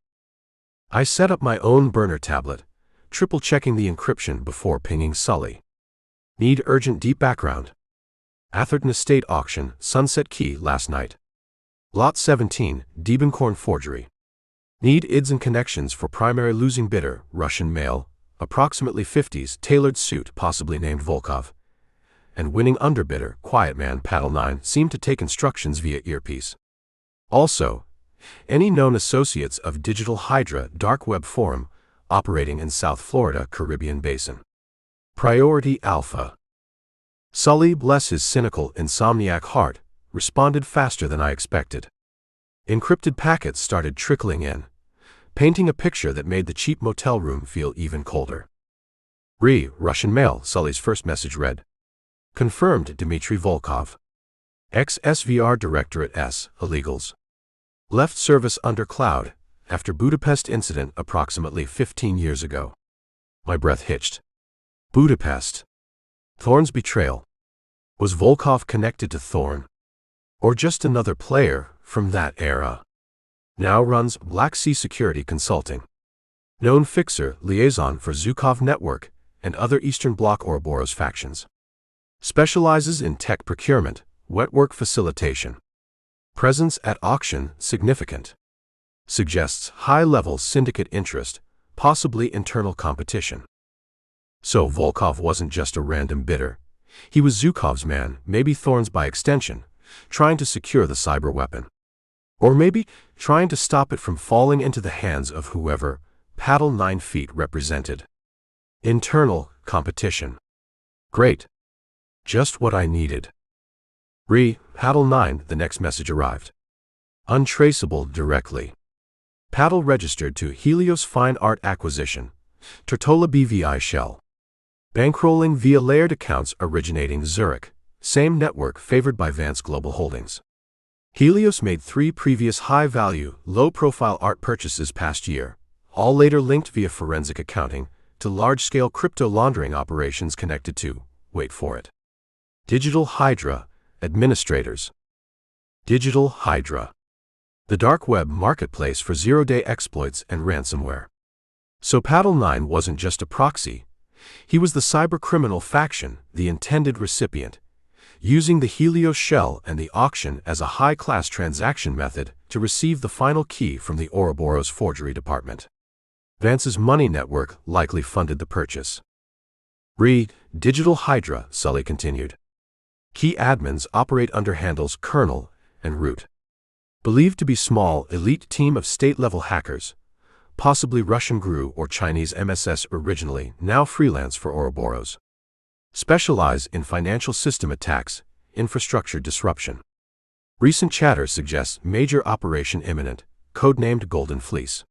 I set up my own burner tablet, triple-checking the encryption before pinging Sully. Need urgent deep background. Atherton Estate auction, sunset key last night. Lot 17, Diebenkorn forgery. Need IDs and connections for primary losing bidder, Russian male, approximately 50s, tailored suit, possibly named Volkov. And winning underbidder, quiet man, paddle 9, seemed to take instructions via earpiece. Also, any known associates of Digital Hydra dark web forum, operating in South Florida, Caribbean Basin. Priority Alpha. Sully, bless his cynical, insomniac heart, responded faster than I expected. Encrypted packets started trickling in, painting a picture that made the cheap motel room feel even colder. Russian male, Sully's first message read. Confirmed, Dmitry Volkov. Ex-SVR director at S. Illegals. Left service under cloud, after Budapest incident approximately 15 years ago. My breath hitched. Budapest. Thorne's betrayal. Was Volkov connected to Thorne? Or just another player from that era? Now runs Black Sea Security Consulting. Known fixer, liaison for Zhukov Network and other Eastern Bloc Ouroboros factions. Specializes in tech procurement, wet work facilitation. Presence at auction, significant. Suggests high-level syndicate interest, possibly internal competition. So Volkov wasn't just a random bidder. He was Zhukov's man, maybe Thorne's by extension, trying to secure the cyber weapon. Or maybe trying to stop it from falling into the hands of whoever Paddle 9 feet represented. Internal competition. Great. Just what I needed. Paddle 9, the next message arrived. Untraceable directly. Paddle registered to Helios Fine Art Acquisition, Tortola BVI Shell. Bankrolling via layered accounts originating Zurich, same network favored by Vance Global Holdings. Helios made 3 previous high-value, low-profile art purchases past year, all later linked via forensic accounting to large-scale crypto laundering operations connected to, wait for it, Digital Hydra administrators. Digital Hydra. The dark web marketplace for zero-day exploits and ransomware. So Paddle 9 wasn't just a proxy. He was the cybercriminal faction, the intended recipient, using the Helios shell and the auction as a high-class transaction method to receive the final key from the Ouroboros forgery department. Vance's money network likely funded the purchase. Digital Hydra, Sully continued. Key admins operate under handles Kernel and Root. Believed to be small, elite team of state-level hackers, possibly Russian GRU or Chinese MSS originally, now freelance for Ouroboros. Specialize in financial system attacks, infrastructure disruption. Recent chatter suggests major operation imminent, codenamed Golden Fleece.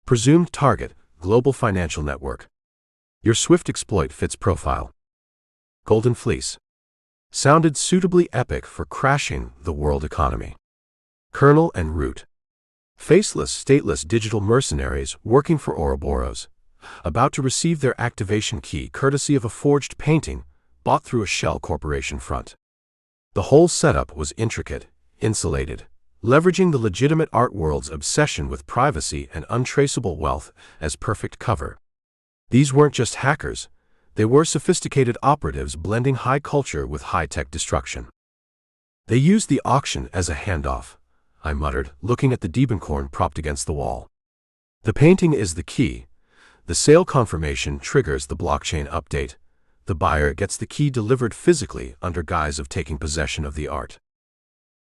Presumed target, global financial network. Your swift exploit fits profile. Golden Fleece. Sounded suitably epic for crashing the world economy. Kernel and Root. Faceless, stateless digital mercenaries working for Ouroboros, about to receive their activation key courtesy of a forged painting bought through a shell corporation front. The whole setup was intricate, insulated, leveraging the legitimate art world's obsession with privacy and untraceable wealth as perfect cover. These weren't just hackers, they were sophisticated operatives blending high culture with high-tech destruction. They used the auction as a handoff, I muttered, looking at the Diebenkorn propped against the wall. The painting is the key. The sale confirmation triggers the blockchain update. The buyer gets the key delivered physically under guise of taking possession of the art.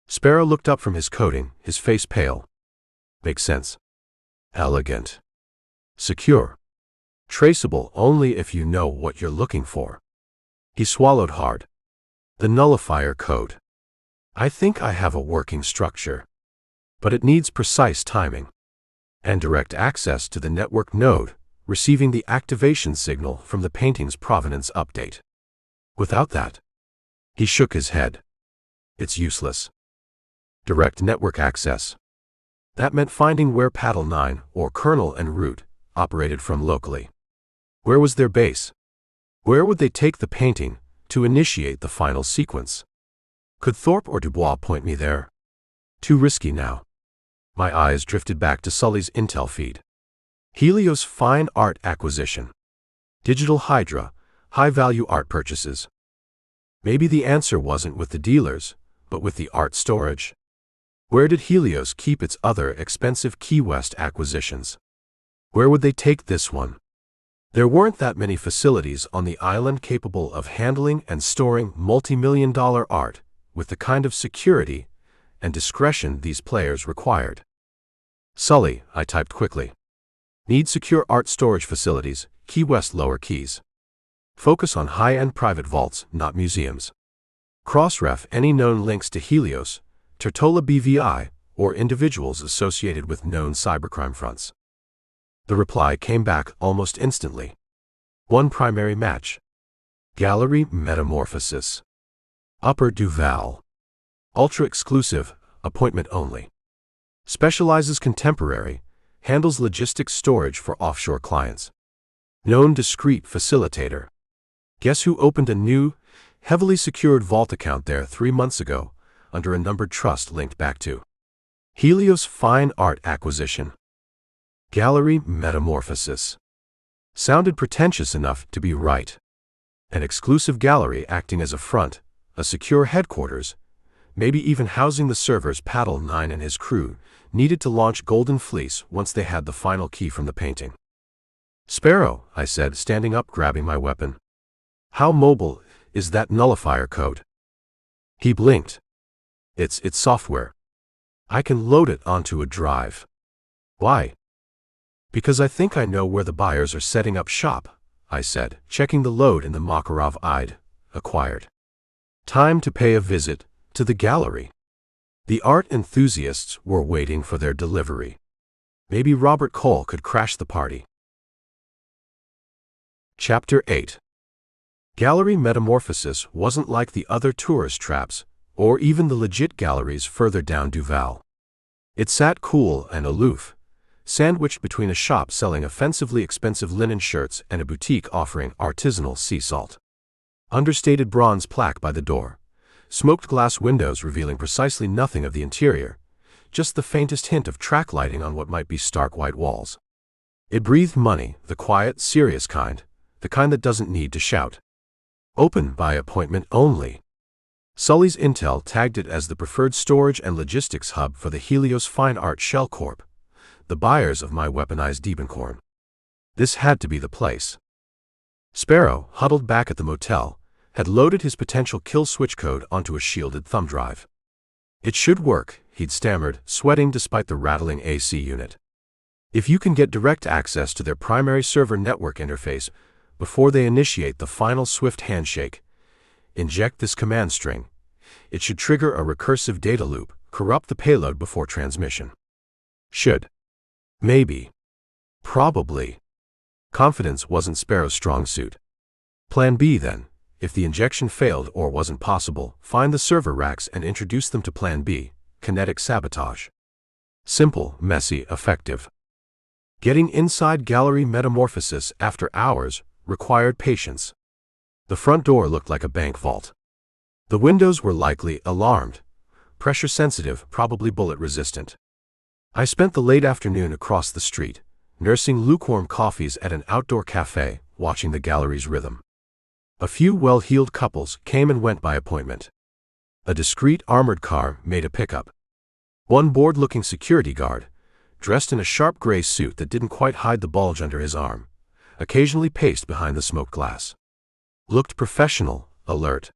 Sparrow looked up from his coding, his face pale. Makes sense. Elegant. Secure. Traceable only if you know what you're looking for. He swallowed hard. The nullifier code. I think I have a working structure. But it needs precise timing. And direct access to the network node, receiving the activation signal from the painting's provenance update. Without that, he shook his head. It's useless. Direct network access. That meant finding where Paddle 9, or Kernel and Root, operated from locally. Where was their base? Where would they take the painting to initiate the final sequence? Could Thorpe or Dubois point me there? Too risky now. My eyes drifted back to Sully's intel feed. Helios Fine Art Acquisition. Digital Hydra, high-value art purchases. Maybe the answer wasn't with the dealers, but with the art storage. Where did Helios keep its other expensive Key West acquisitions? Where would they take this one? There weren't that many facilities on the island capable of handling and storing multi-million-dollar art with the kind of security and discretion these players required. Sully, I typed quickly. Need secure art storage facilities, Key West Lower Keys. Focus on high-end private vaults, not museums. Cross-ref any known links to Helios, Tortola BVI, or individuals associated with known cybercrime fronts. The reply came back almost instantly. One primary match. Gallery Metamorphosis. Upper Duval. Ultra-exclusive, appointment only. Specializes contemporary, handles logistics storage for offshore clients. Known discreet facilitator. Guess who opened a new, heavily secured vault account there 3 months ago, under a numbered trust linked back to Helios Fine Art Acquisition. Gallery Metamorphosis. Sounded pretentious enough to be right. An exclusive gallery acting as a front, a secure headquarters, maybe even housing the servers Paddle 9 and his crew needed to launch Golden Fleece once they had the final key from the painting. Sparrow, I said, standing up, grabbing my weapon. How mobile is that nullifier code? He blinked. It's software. I can load it onto a drive. Why? Because I think I know where the buyers are setting up shop, I said, checking the load in the Makarov-eyed, acquired. Time to pay a visit to the gallery. The art enthusiasts were waiting for their delivery. Maybe Robert Cole could crash the party. Chapter 8. Gallery Metamorphosis wasn't like the other tourist traps, or even the legit galleries further down Duval. It sat cool and aloof, sandwiched between a shop selling offensively expensive linen shirts and a boutique offering artisanal sea salt. Understated bronze plaque by the door. Smoked glass windows revealing precisely nothing of the interior, just the faintest hint of track lighting on what might be stark white walls. It breathed money, the quiet, serious kind, the kind that doesn't need to shout. Open by appointment only. Sully's intel tagged it as the preferred storage and logistics hub for the Helios Fine Art Shell Corp, the buyers of my weaponized Diebenkorn. This had to be the place. Sparrow, huddled back at the motel, had loaded his potential kill switch code onto a shielded thumb drive. It should work, he'd stammered, sweating despite the rattling AC unit. If you can get direct access to their primary server network interface before they initiate the final swift handshake, inject this command string. It should trigger a recursive data loop, corrupt the payload before transmission. Should. Maybe. Probably. Confidence wasn't Sparrow's strong suit. Plan B then. If the injection failed or wasn't possible, find the server racks and introduce them to Plan B, kinetic sabotage. Simple, messy, effective. Getting inside Gallery Metamorphosis after hours required patience. The front door looked like a bank vault. The windows were likely alarmed, pressure sensitive, probably bullet resistant. I spent the late afternoon across the street, nursing lukewarm coffees at an outdoor cafe, watching the gallery's rhythm. A few well-heeled couples came and went by appointment. A discreet armored car made a pickup. One bored-looking security guard, dressed in a sharp gray suit that didn't quite hide the bulge under his arm, occasionally paced behind the smoked glass. Looked professional, alert.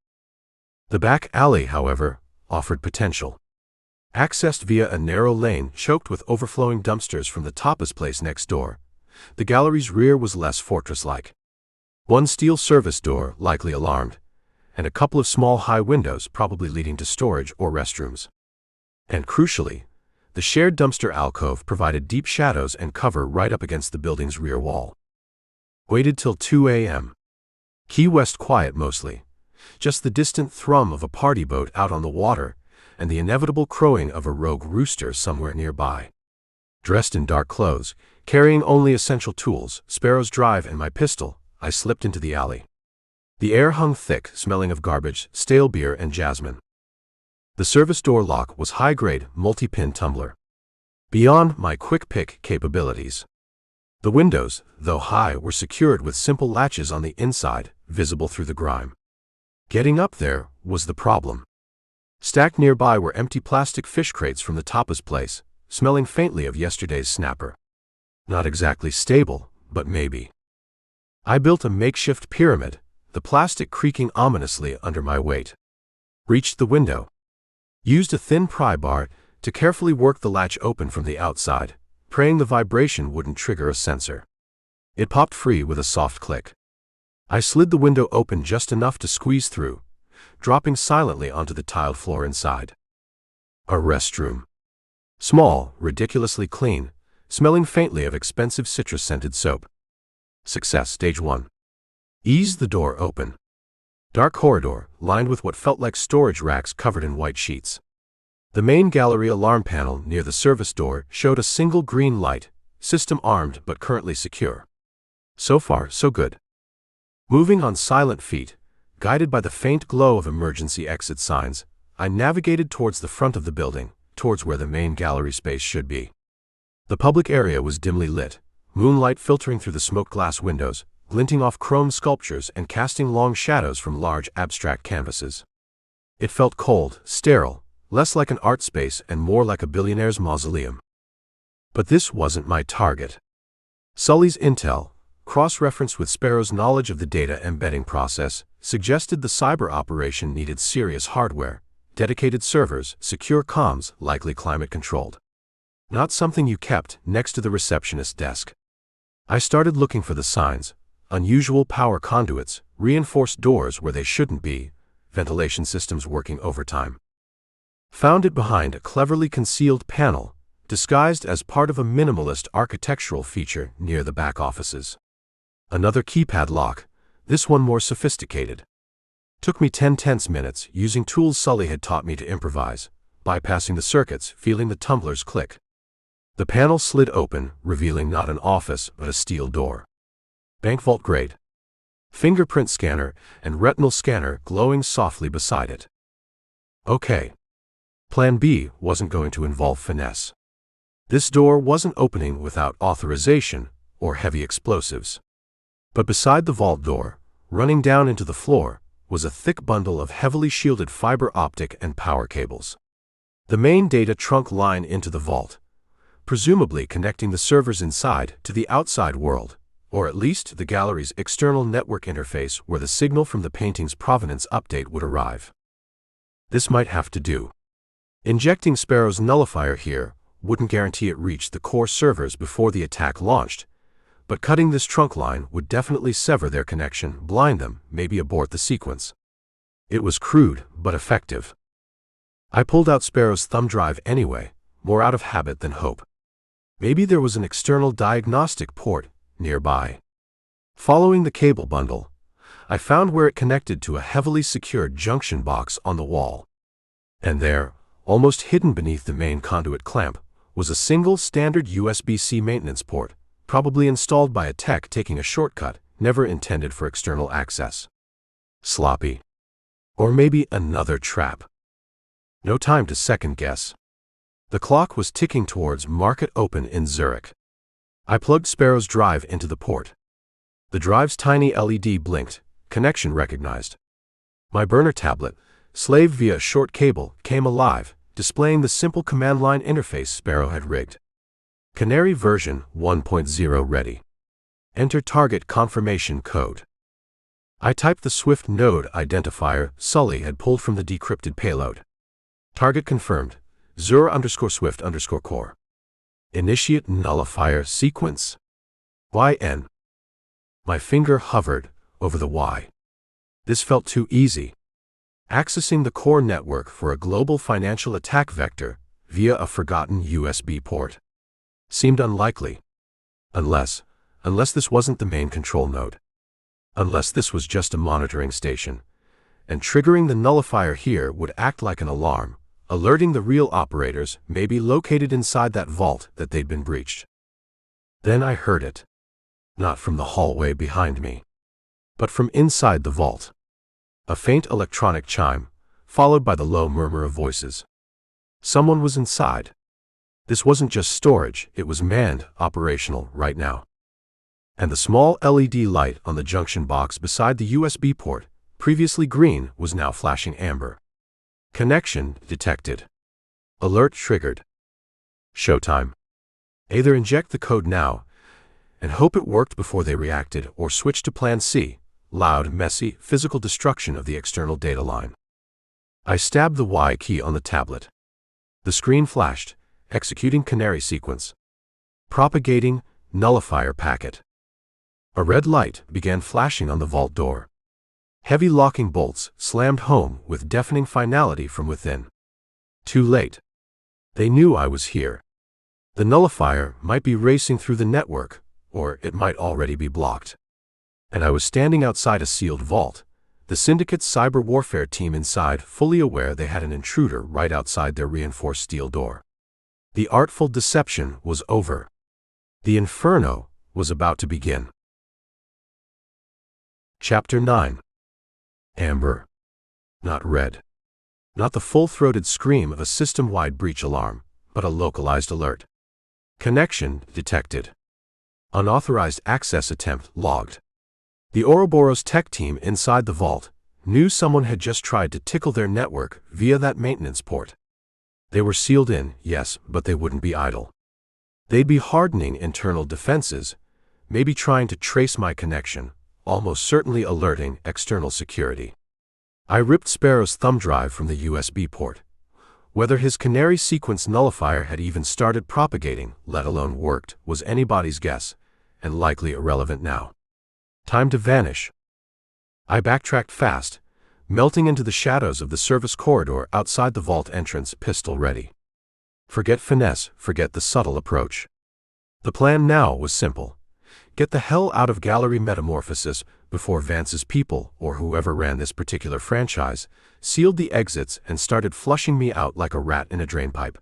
The back alley, however, offered potential. Accessed via a narrow lane choked with overflowing dumpsters from the tapas place next door, the gallery's rear was less fortress-like. One steel service door, likely alarmed, and a couple of small high windows probably leading to storage or restrooms. And crucially, the shared dumpster alcove provided deep shadows and cover right up against the building's rear wall. Waited till 2 a.m. Key West quiet mostly, just the distant thrum of a party boat out on the water and the inevitable crowing of a rogue rooster somewhere nearby. Dressed in dark clothes, carrying only essential tools, Sparrow's drive and my pistol, I slipped into the alley. The air hung thick, smelling of garbage, stale beer, and jasmine. The service door lock was high-grade, multi-pin tumbler. Beyond my quick-pick capabilities. The windows, though high, were secured with simple latches on the inside, visible through the grime. Getting up there was the problem. Stacked nearby were empty plastic fish crates from the tapas place, smelling faintly of yesterday's snapper. Not exactly stable, but maybe. I built a makeshift pyramid, the plastic creaking ominously under my weight. Reached the window. Used a thin pry bar to carefully work the latch open from the outside, praying the vibration wouldn't trigger a sensor. It popped free with a soft click. I slid the window open just enough to squeeze through, dropping silently onto the tiled floor inside. A restroom. Small, ridiculously clean, smelling faintly of expensive citrus-scented soap. Success stage 1. Eased the door open. Dark corridor, lined with what felt like storage racks covered in white sheets. The main gallery alarm panel near the service door showed a single green light, system armed but currently secure. So far, so good. Moving on silent feet, guided by the faint glow of emergency exit signs, I navigated towards the front of the building, towards where the main gallery space should be. The public area was dimly lit, moonlight filtering through the smoked glass windows, glinting off chrome sculptures and casting long shadows from large abstract canvases. It felt cold, sterile, less like an art space and more like a billionaire's mausoleum. But this wasn't my target. Sully's intel, cross-referenced with Sparrow's knowledge of the data embedding process, suggested the cyber operation needed serious hardware, dedicated servers, secure comms, likely climate-controlled. Not something you kept next to the receptionist's desk. I started looking for the signs: unusual power conduits, reinforced doors where they shouldn't be, ventilation systems working overtime. Found it behind a cleverly concealed panel, disguised as part of a minimalist architectural feature near the back offices. Another keypad lock, this one more sophisticated. Took me 10 tense minutes using tools Sully had taught me to improvise, bypassing the circuits, feeling the tumblers click. The panel slid open, revealing not an office but a steel door. Bank vault grade. Fingerprint scanner and retinal scanner glowing softly beside it. Okay. Plan B wasn't going to involve finesse. This door wasn't opening without authorization or heavy explosives. But beside the vault door, running down into the floor, was a thick bundle of heavily shielded fiber optic and power cables. The main data trunk line into the vault, presumably connecting the servers inside to the outside world, or at least the gallery's external network interface where the signal from the painting's provenance update would arrive. This might have to do. Injecting Sparrow's nullifier here wouldn't guarantee it reached the core servers before the attack launched, but cutting this trunk line would definitely sever their connection, blind them, maybe abort the sequence. It was crude, but effective. I pulled out Sparrow's thumb drive anyway, more out of habit than hope. Maybe there was an external diagnostic port nearby. Following the cable bundle, I found where it connected to a heavily secured junction box on the wall. And there, almost hidden beneath the main conduit clamp, was a single standard USB-C maintenance port, probably installed by a tech taking a shortcut, never intended for external access. Sloppy. Or maybe another trap. No time to second guess. The clock was ticking towards market open in Zurich. I plugged Sparrow's drive into the port. The drive's tiny LED blinked, connection recognized. My burner tablet, slaved via a short cable, came alive, displaying the simple command line interface Sparrow had rigged. Canary version 1.0 ready. Enter target confirmation code. I typed the Swift node identifier Sully had pulled from the decrypted payload. Target confirmed, Zur_Swift_core. Initiate nullifier sequence. YN. My finger hovered over the Y. This felt too easy. Accessing the core network for a global financial attack vector via a forgotten USB port seemed unlikely. Unless this wasn't the main control node. Unless this was just a monitoring station, and triggering the nullifier here would act like an alarm, alerting the real operators maybe located inside that vault that they'd been breached. Then I heard it. Not from the hallway behind me, but from inside the vault. A faint electronic chime, followed by the low murmur of voices. Someone was inside. This wasn't just storage, it was manned, operational, right now. And the small LED light on the junction box beside the USB port, previously green, was now flashing amber. Connection detected. Alert triggered. Showtime. Either inject the code now and hope it worked before they reacted, or switch to Plan C, loud, messy, physical destruction of the external data line. I stabbed the Y key on the tablet. The screen flashed, executing canary sequence. Propagating nullifier packet. A red light began flashing on the vault door. Heavy locking bolts slammed home with deafening finality from within. Too late. They knew I was here. The nullifier might be racing through the network, or it might already be blocked. And I was standing outside a sealed vault, the syndicate's cyber warfare team inside, fully aware they had an intruder right outside their reinforced steel door. The artful deception was over. The inferno was about to begin. Chapter 9. Amber. Not red. Not the full-throated scream of a system-wide breach alarm, but a localized alert. Connection detected. Unauthorized access attempt logged. The Ouroboros tech team inside the vault knew someone had just tried to tickle their network via that maintenance port. They were sealed in, yes, but they wouldn't be idle. They'd be hardening internal defenses, maybe trying to trace my connection, almost certainly alerting external security. I ripped Sparrow's thumb drive from the USB port. Whether his canary sequence nullifier had even started propagating, let alone worked, was anybody's guess, and likely irrelevant now. Time to vanish. I backtracked fast, melting into the shadows of the service corridor outside the vault entrance, pistol ready. Forget finesse, forget the subtle approach. The plan now was simple. Get the hell out of Gallery Metamorphosis before Vance's people, or whoever ran this particular franchise, sealed the exits and started flushing me out like a rat in a drainpipe.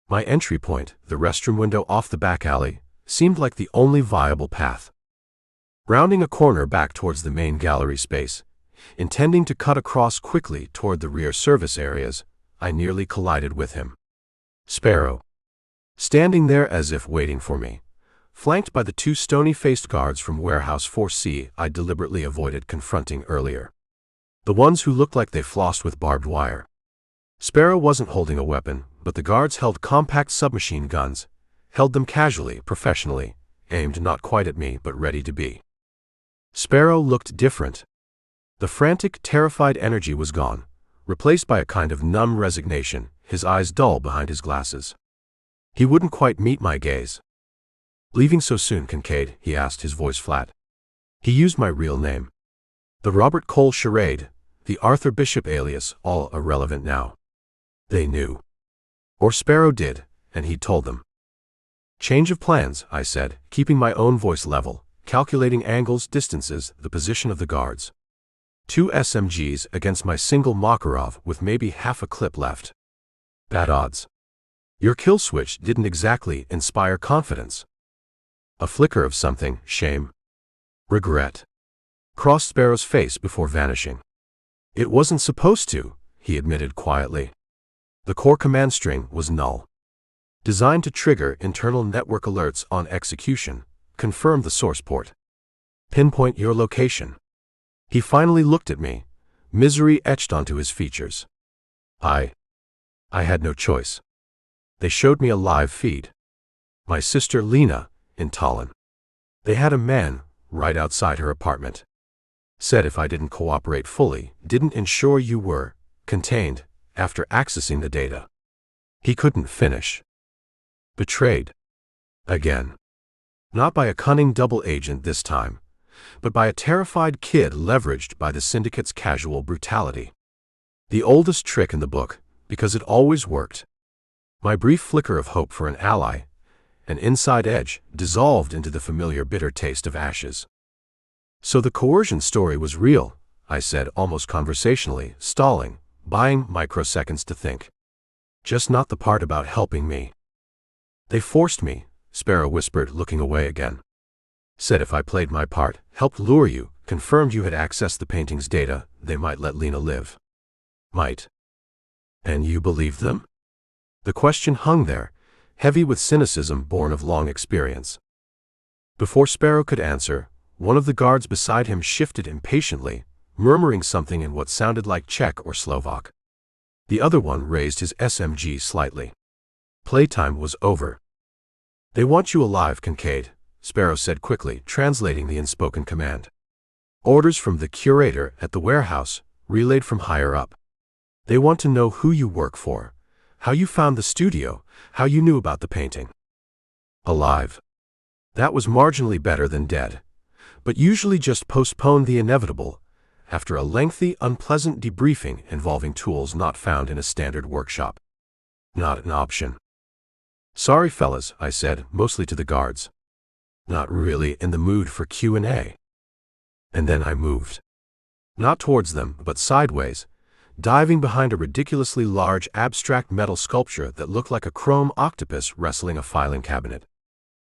My entry point, the restroom window off the back alley, seemed like the only viable path. Rounding a corner back towards the main gallery space, intending to cut across quickly toward the rear service areas, I nearly collided with him. Sparrow. Standing there as if waiting for me, flanked by the two stony-faced guards from Warehouse 4C I deliberately avoided confronting earlier. The ones who looked like they flossed with barbed wire. Sparrow wasn't holding a weapon, but the guards held compact submachine guns, held them casually, professionally, aimed not quite at me but ready to be. Sparrow looked different. The frantic, terrified energy was gone, replaced by a kind of numb resignation, his eyes dull behind his glasses. He wouldn't quite meet my gaze. "Leaving so soon, Kincaid?" he asked, his voice flat. He used my real name. The Robert Cole charade, the Arthur Bishop alias, all irrelevant now. They knew. Or Sparrow did, and he'd told them. "Change of plans," I said, keeping my own voice level, calculating angles, distances, the position of the guards. 2 SMGs against my single Makarov with maybe half a clip left. Bad odds. Your kill switch didn't exactly inspire confidence. A flicker of something, shame, regret, crossed Sparrow's face before vanishing. "It wasn't supposed to," he admitted quietly. The core command string was null. Designed to trigger internal network alerts on execution, confirm the source port. Pinpoint your location. He finally looked at me, misery etched onto his features. I had no choice. They showed me a live feed. My sister Lena, in Tallinn. They had a man right outside her apartment. Said if I didn't cooperate fully, didn't ensure you were contained after accessing the data. He couldn't finish. Betrayed. Again. Not by a cunning double agent this time, but by a terrified kid leveraged by the syndicate's casual brutality. The oldest trick in the book, because it always worked. My brief flicker of hope for an ally, an inside edge, dissolved into the familiar bitter taste of ashes. So the coercion story was real, I said almost conversationally, stalling, buying microseconds to think. Just not the part about helping me. They forced me, Sparrow whispered, looking away again. Said if I played my part, helped lure you, confirmed you had accessed the painting's data, they might let Lena live. Might. And you believed them? The question hung there, heavy with cynicism born of long experience. Before Sparrow could answer, one of the guards beside him shifted impatiently, murmuring something in what sounded like Czech or Slovak. The other one raised his SMG slightly. Playtime was over. "They want you alive, Kincaid," Sparrow said quickly, translating the unspoken command. "Orders from the curator at the warehouse, relayed from higher up. They want to know who you work for, how you found the studio, how you knew about the painting." Alive. That was marginally better than dead, but usually just postponed the inevitable after a lengthy, unpleasant debriefing involving tools not found in a standard workshop. Not an option. "Sorry, fellas," I said, mostly to the guards. Not really in the mood for Q&A. And then I moved. Not towards them, but sideways, diving behind a ridiculously large abstract metal sculpture that looked like a chrome octopus wrestling a filing cabinet.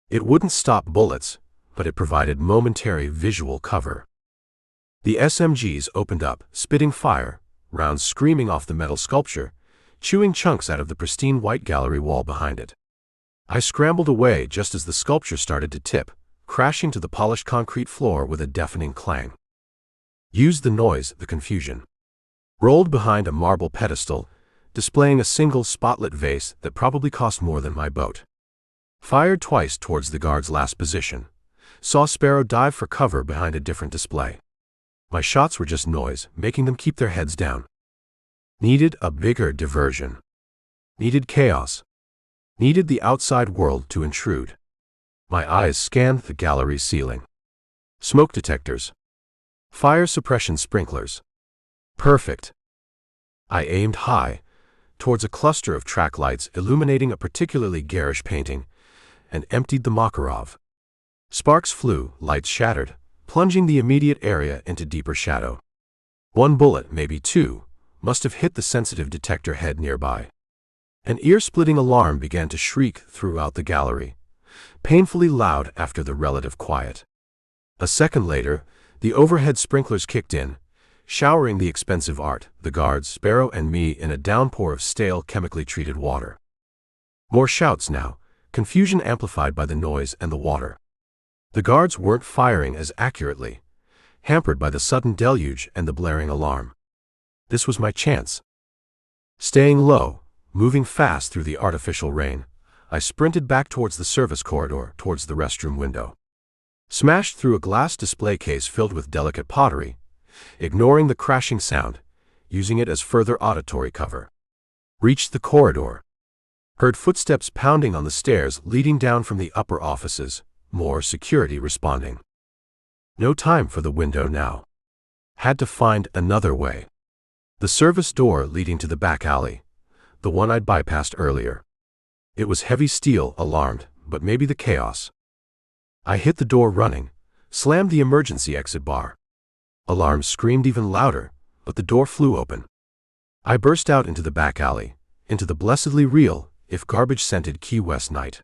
It wouldn't stop bullets, but it provided momentary visual cover. The SMGs opened up, spitting fire, rounds screaming off the metal sculpture, chewing chunks out of the pristine white gallery wall behind it. I scrambled away just as the sculpture started to tip, crashing to the polished concrete floor with a deafening clang. Used the noise, the confusion. Rolled behind a marble pedestal, displaying a single spotlit vase that probably cost more than my boat. Fired twice towards the guard's last position. Saw Sparrow dive for cover behind a different display. My shots were just noise, making them keep their heads down. Needed a bigger diversion. Needed chaos. Needed the outside world to intrude. My eyes scanned the gallery's ceiling. Smoke detectors. Fire suppression sprinklers. Perfect. I aimed high, towards a cluster of track lights illuminating a particularly garish painting, and emptied the Makarov. Sparks flew, lights shattered, plunging the immediate area into deeper shadow. One bullet, maybe two, must have hit the sensitive detector head nearby. An ear-splitting alarm began to shriek throughout the gallery, painfully loud after the relative quiet. A second later, the overhead sprinklers kicked in, showering the expensive art, the guards, Sparrow, and me in a downpour of stale, chemically treated water. More shouts now, confusion amplified by the noise and the water. The guards weren't firing as accurately, hampered by the sudden deluge and the blaring alarm. This was my chance. Staying low, moving fast through the artificial rain, I sprinted back towards the service corridor, towards the restroom window. Smashed through a glass display case filled with delicate pottery, ignoring the crashing sound, using it as further auditory cover. Reached the corridor. Heard footsteps pounding on the stairs leading down from the upper offices, more security responding. No time for the window now. Had to find another way. The service door leading to the back alley, the one I'd bypassed earlier. It was heavy steel, alarmed, but maybe the chaos. I hit the door running, slammed the emergency exit bar. Alarm screamed even louder, but the door flew open. I burst out into the back alley, into the blessedly real, if garbage-scented Key West night.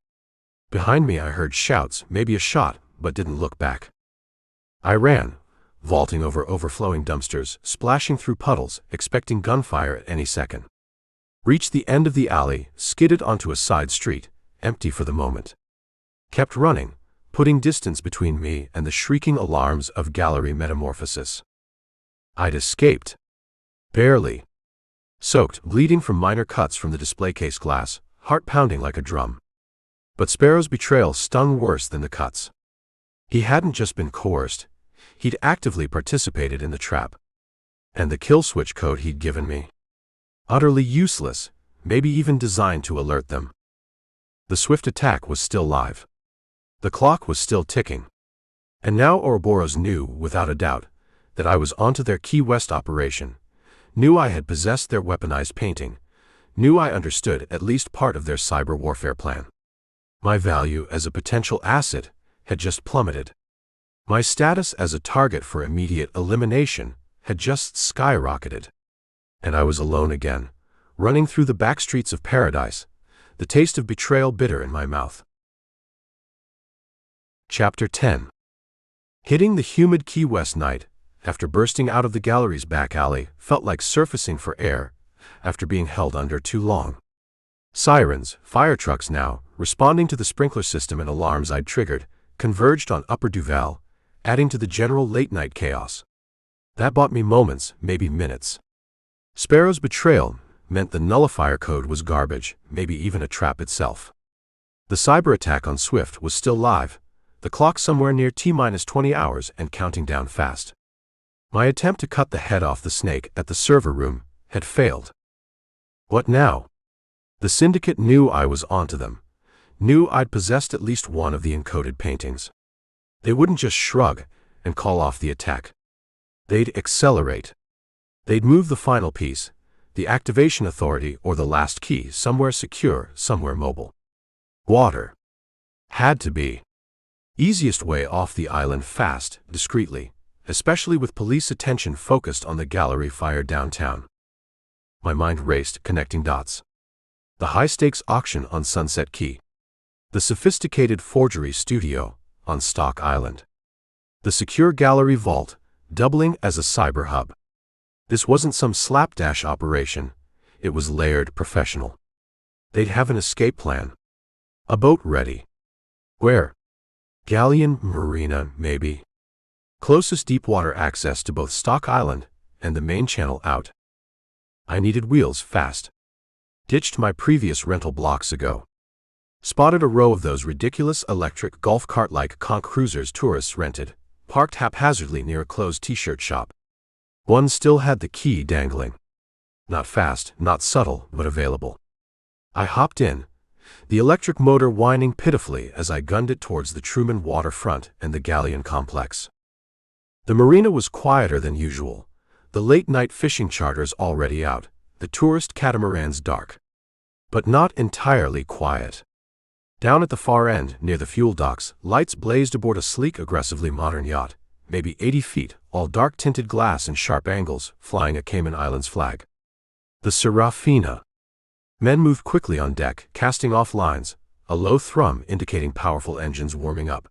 Behind me I heard shouts, maybe a shot, but didn't look back. I ran, vaulting over overflowing dumpsters, splashing through puddles, expecting gunfire at any second. Reached the end of the alley, skidded onto a side street, empty for the moment. Kept running, putting distance between me and the shrieking alarms of gallery metamorphosis. I'd escaped. Barely. Soaked, bleeding from minor cuts from the display case glass, heart pounding like a drum. But Sparrow's betrayal stung worse than the cuts. He hadn't just been coerced, he'd actively participated in the trap. And the kill switch code he'd given me. Utterly useless, maybe even designed to alert them. The swift attack was still live. The clock was still ticking. And now Ouroboros knew, without a doubt, that I was onto their Key West operation, knew I had possessed their weaponized painting, knew I understood at least part of their cyber warfare plan. My value as a potential asset had just plummeted. My status as a target for immediate elimination had just skyrocketed. And I was alone again, running through the back streets of paradise, the taste of betrayal bitter in my mouth. Chapter 10. Hitting the humid Key West night, after bursting out of the gallery's back alley, felt like surfacing for air, after being held under too long. Sirens, fire trucks now, responding to the sprinkler system and alarms I'd triggered, converged on Upper Duval, adding to the general late-night chaos. That bought me moments, maybe minutes. Sparrow's betrayal, meant the nullifier code was garbage, maybe even a trap itself. The cyber attack on Swift was still live, the clock somewhere near T-minus 20 hours and counting down fast. My attempt to cut the head off the snake at the server room had failed. What now? The syndicate knew I was onto them, knew I'd possessed at least one of the encoded paintings. They wouldn't just shrug and call off the attack. They'd accelerate. They'd move the final piece, the activation authority or the last key, somewhere secure, somewhere mobile. Water. Had to be. Easiest way off the island fast, discreetly, especially with police attention focused on the gallery fire downtown. My mind raced, connecting dots. The high-stakes auction on Sunset Key. The sophisticated forgery studio on Stock Island. The secure gallery vault, doubling as a cyber hub. This wasn't some slapdash operation. It was layered, professional. They'd have an escape plan. A boat ready. Where? Galleon Marina, maybe. Closest deep-water access to both Stock Island and the main channel out. I needed wheels fast. Ditched my previous rental blocks ago. Spotted a row of those ridiculous electric golf cart-like conch cruisers tourists rented, parked haphazardly near a closed t-shirt shop. One still had the key dangling. Not fast, not subtle, but available. I hopped in, the electric motor whining pitifully as I gunned it towards the Truman waterfront and the Galleon complex. The marina was quieter than usual, the late-night fishing charters already out, the tourist catamarans dark. But not entirely quiet. Down at the far end, near the fuel docks, lights blazed aboard a sleek, aggressively modern yacht, maybe 80 feet, all dark-tinted glass and sharp angles, flying a Cayman Islands flag. The Serafina. Men moved quickly on deck, casting off lines, a low thrum indicating powerful engines warming up.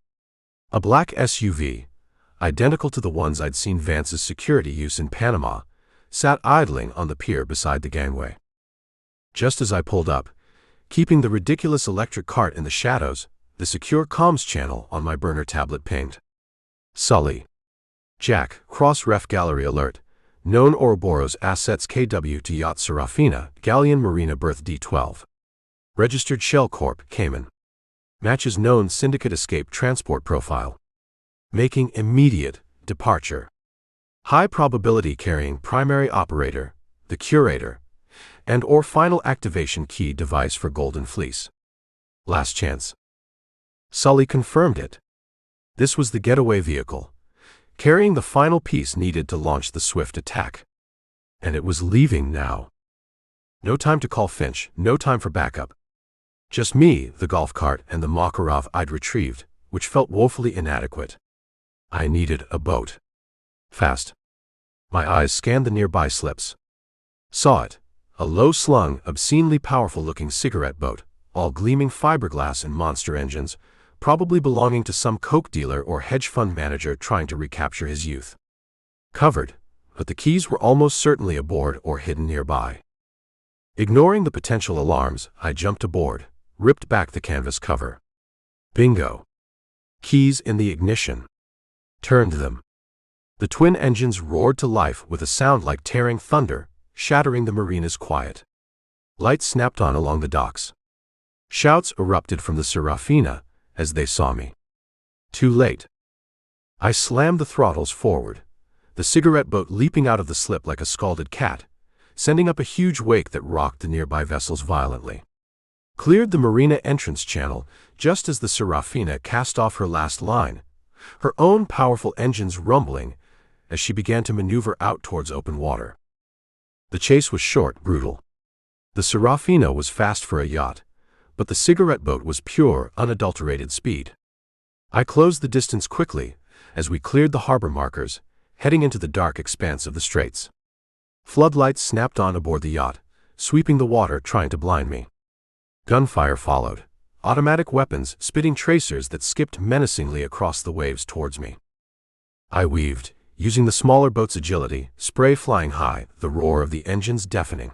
A black SUV, identical to the ones I'd seen Vance's security use in Panama, sat idling on the pier beside the gangway. Just as I pulled up, keeping the ridiculous electric cart in the shadows, the secure comms channel on my burner tablet pinged. Sully. Jack, cross-ref gallery alert. Known Ouroboros assets KW to yacht Serafina, Galleon Marina berth D12. Registered Shell Corp, Cayman. Matches known syndicate escape transport profile. Making immediate departure. High probability carrying primary operator, the curator, and or final activation key device for Golden Fleece. Last chance. Sully confirmed it. This was the getaway vehicle, carrying the final piece needed to launch the swift attack. And it was leaving now. No time to call Finch, no time for backup. Just me, the golf cart, and the Makarov I'd retrieved, which felt woefully inadequate. I needed a boat. Fast. My eyes scanned the nearby slips. Saw it. A low-slung, obscenely powerful-looking cigarette boat, all gleaming fiberglass and monster engines, probably belonging to some coke dealer or hedge fund manager trying to recapture his youth. Covered, but the keys were almost certainly aboard or hidden nearby. Ignoring the potential alarms, I jumped aboard, ripped back the canvas cover. Bingo. Keys in the ignition. Turned them. The twin engines roared to life with a sound like tearing thunder, shattering the marina's quiet. Lights snapped on along the docks. Shouts erupted from the Serafina as they saw me. Too late. I slammed the throttles forward, the cigarette boat leaping out of the slip like a scalded cat, sending up a huge wake that rocked the nearby vessels violently. Cleared the marina entrance channel just as the Serafina cast off her last line, her own powerful engines rumbling as she began to maneuver out towards open water. The chase was short, brutal. The Serafina was fast for a yacht, but the cigarette boat was pure, unadulterated speed. I closed the distance quickly as we cleared the harbor markers, heading into the dark expanse of the straits. Floodlights snapped on aboard the yacht, sweeping the water, trying to blind me. Gunfire followed, automatic weapons spitting tracers that skipped menacingly across the waves towards me. I weaved, using the smaller boat's agility, spray flying high, the roar of the engines deafening.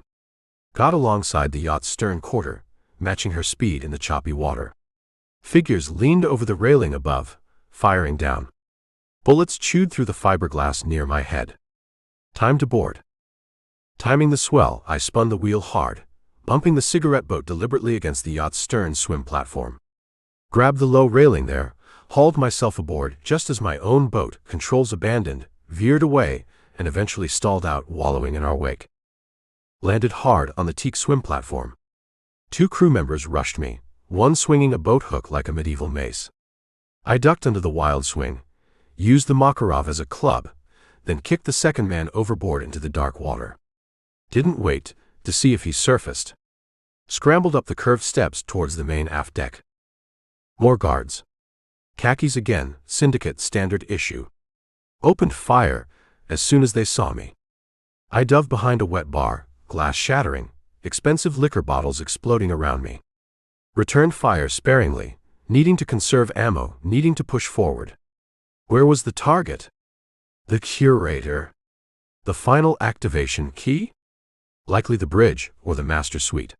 Got alongside the yacht's stern quarter, matching her speed in the choppy water. Figures leaned over the railing above, firing down. Bullets chewed through the fiberglass near my head. Time to board. Timing the swell, I spun the wheel hard, bumping the cigarette boat deliberately against the yacht's stern swim platform. Grabbed the low railing there, hauled myself aboard just as my own boat, controls abandoned, veered away, and eventually stalled out, wallowing in our wake. Landed hard on the teak swim platform. 2 crew members rushed me, one swinging a boat hook like a medieval mace. I ducked under the wild swing, used the Makarov as a club, then kicked the second man overboard into the dark water. Didn't wait to see if he surfaced. Scrambled up the curved steps towards the main aft deck. More guards. Khakis again, syndicate standard issue. Opened fire as soon as they saw me. I dove behind a wet bar, glass shattering, expensive liquor bottles exploding around me. Returned fire sparingly, needing to conserve ammo, needing to push forward. Where was the target? The curator. The final activation key? Likely the bridge or the master suite.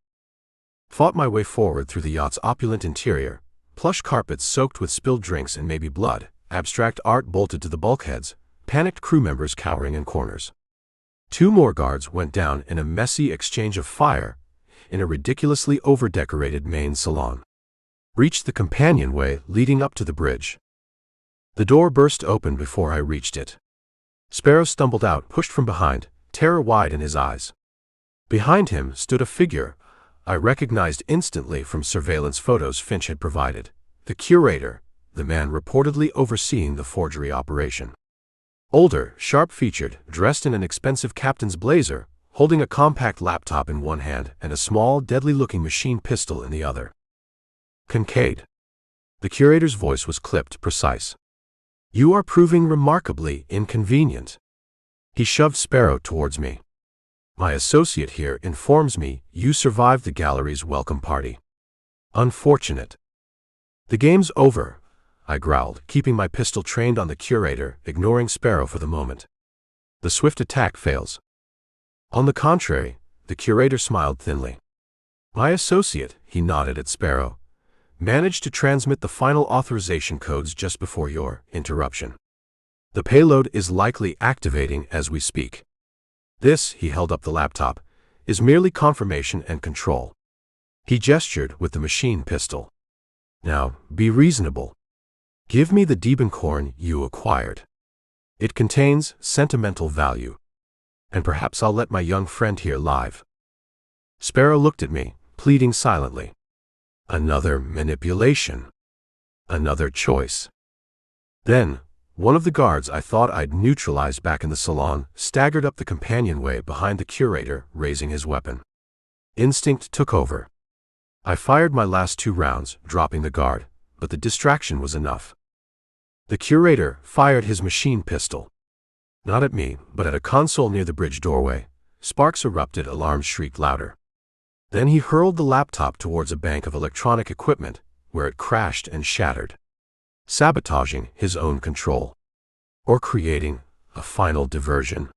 Fought my way forward through the yacht's opulent interior, plush carpets soaked with spilled drinks and maybe blood, abstract art bolted to the bulkheads, panicked crew members cowering in corners. 2 more guards went down in a messy exchange of fire in a ridiculously over-decorated main salon. Reached the companionway leading up to the bridge. The door burst open before I reached it. Sparrow stumbled out, pushed from behind, terror wide in his eyes. Behind him stood a figure I recognized instantly from surveillance photos Finch had provided. The curator, the man reportedly overseeing the forgery operation. Older, sharp-featured, dressed in an expensive captain's blazer, holding a compact laptop in one hand and a small, deadly-looking machine pistol in the other. Kincaid. The curator's voice was clipped, precise. You are proving remarkably inconvenient. He shoved Sparrow towards me. My associate here informs me you survived the gallery's welcome party. Unfortunate. The game's over, I growled, keeping my pistol trained on the curator, ignoring Sparrow for the moment. The swift attack fails. On the contrary, the curator smiled thinly. My associate, he nodded at Sparrow, managed to transmit the final authorization codes just before your interruption. The payload is likely activating as we speak. This, he held up the laptop, is merely confirmation and control. He gestured with the machine pistol. Now, be reasonable. Give me the Diebenkorn you acquired. It contains sentimental value. And perhaps I'll let my young friend here live. Sparrow looked at me, pleading silently. Another manipulation. Another choice. Then, one of the guards I thought I'd neutralized back in the salon staggered up the companionway behind the curator, raising his weapon. Instinct took over. I fired my last 2 rounds, dropping the guard, but the distraction was enough. The curator fired his machine pistol. Not at me, but at a console near the bridge doorway. Sparks erupted, alarms shrieked louder. Then he hurled the laptop towards a bank of electronic equipment, where it crashed and shattered. Sabotaging his own control. Or creating a final diversion.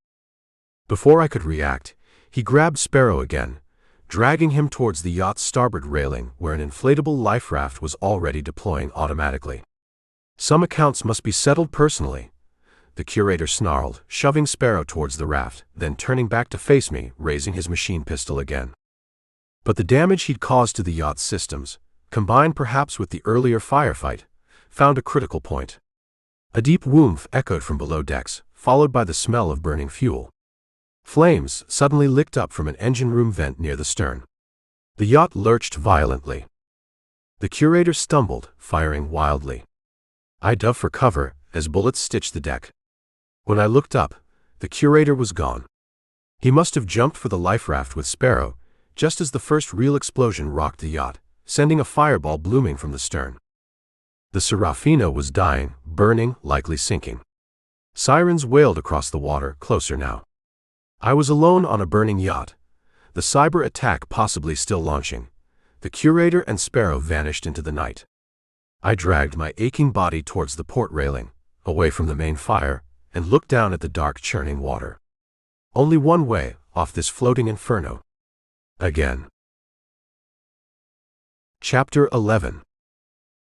Before I could react, he grabbed Sparrow again, dragging him towards the yacht's starboard railing where an inflatable life raft was already deploying automatically. Some accounts must be settled personally, the curator snarled, shoving Sparrow towards the raft, then turning back to face me, raising his machine pistol again. But the damage he'd caused to the yacht's systems, combined perhaps with the earlier firefight, found a critical point. A deep whoomph echoed from below decks, followed by the smell of burning fuel. Flames suddenly licked up from an engine room vent near the stern. The yacht lurched violently. The curator stumbled, firing wildly. I dove for cover as bullets stitched the deck. When I looked up, the curator was gone. He must have jumped for the life raft with Sparrow, just as the first real explosion rocked the yacht, sending a fireball blooming from the stern. The Serafina was dying, burning, likely sinking. Sirens wailed across the water, closer now. I was alone on a burning yacht, the cyber attack possibly still launching. The curator and Sparrow vanished into the night. I dragged my aching body towards the port railing, away from the main fire, and looked down at the dark, churning water. Only one way off this floating inferno. Again. Chapter 11.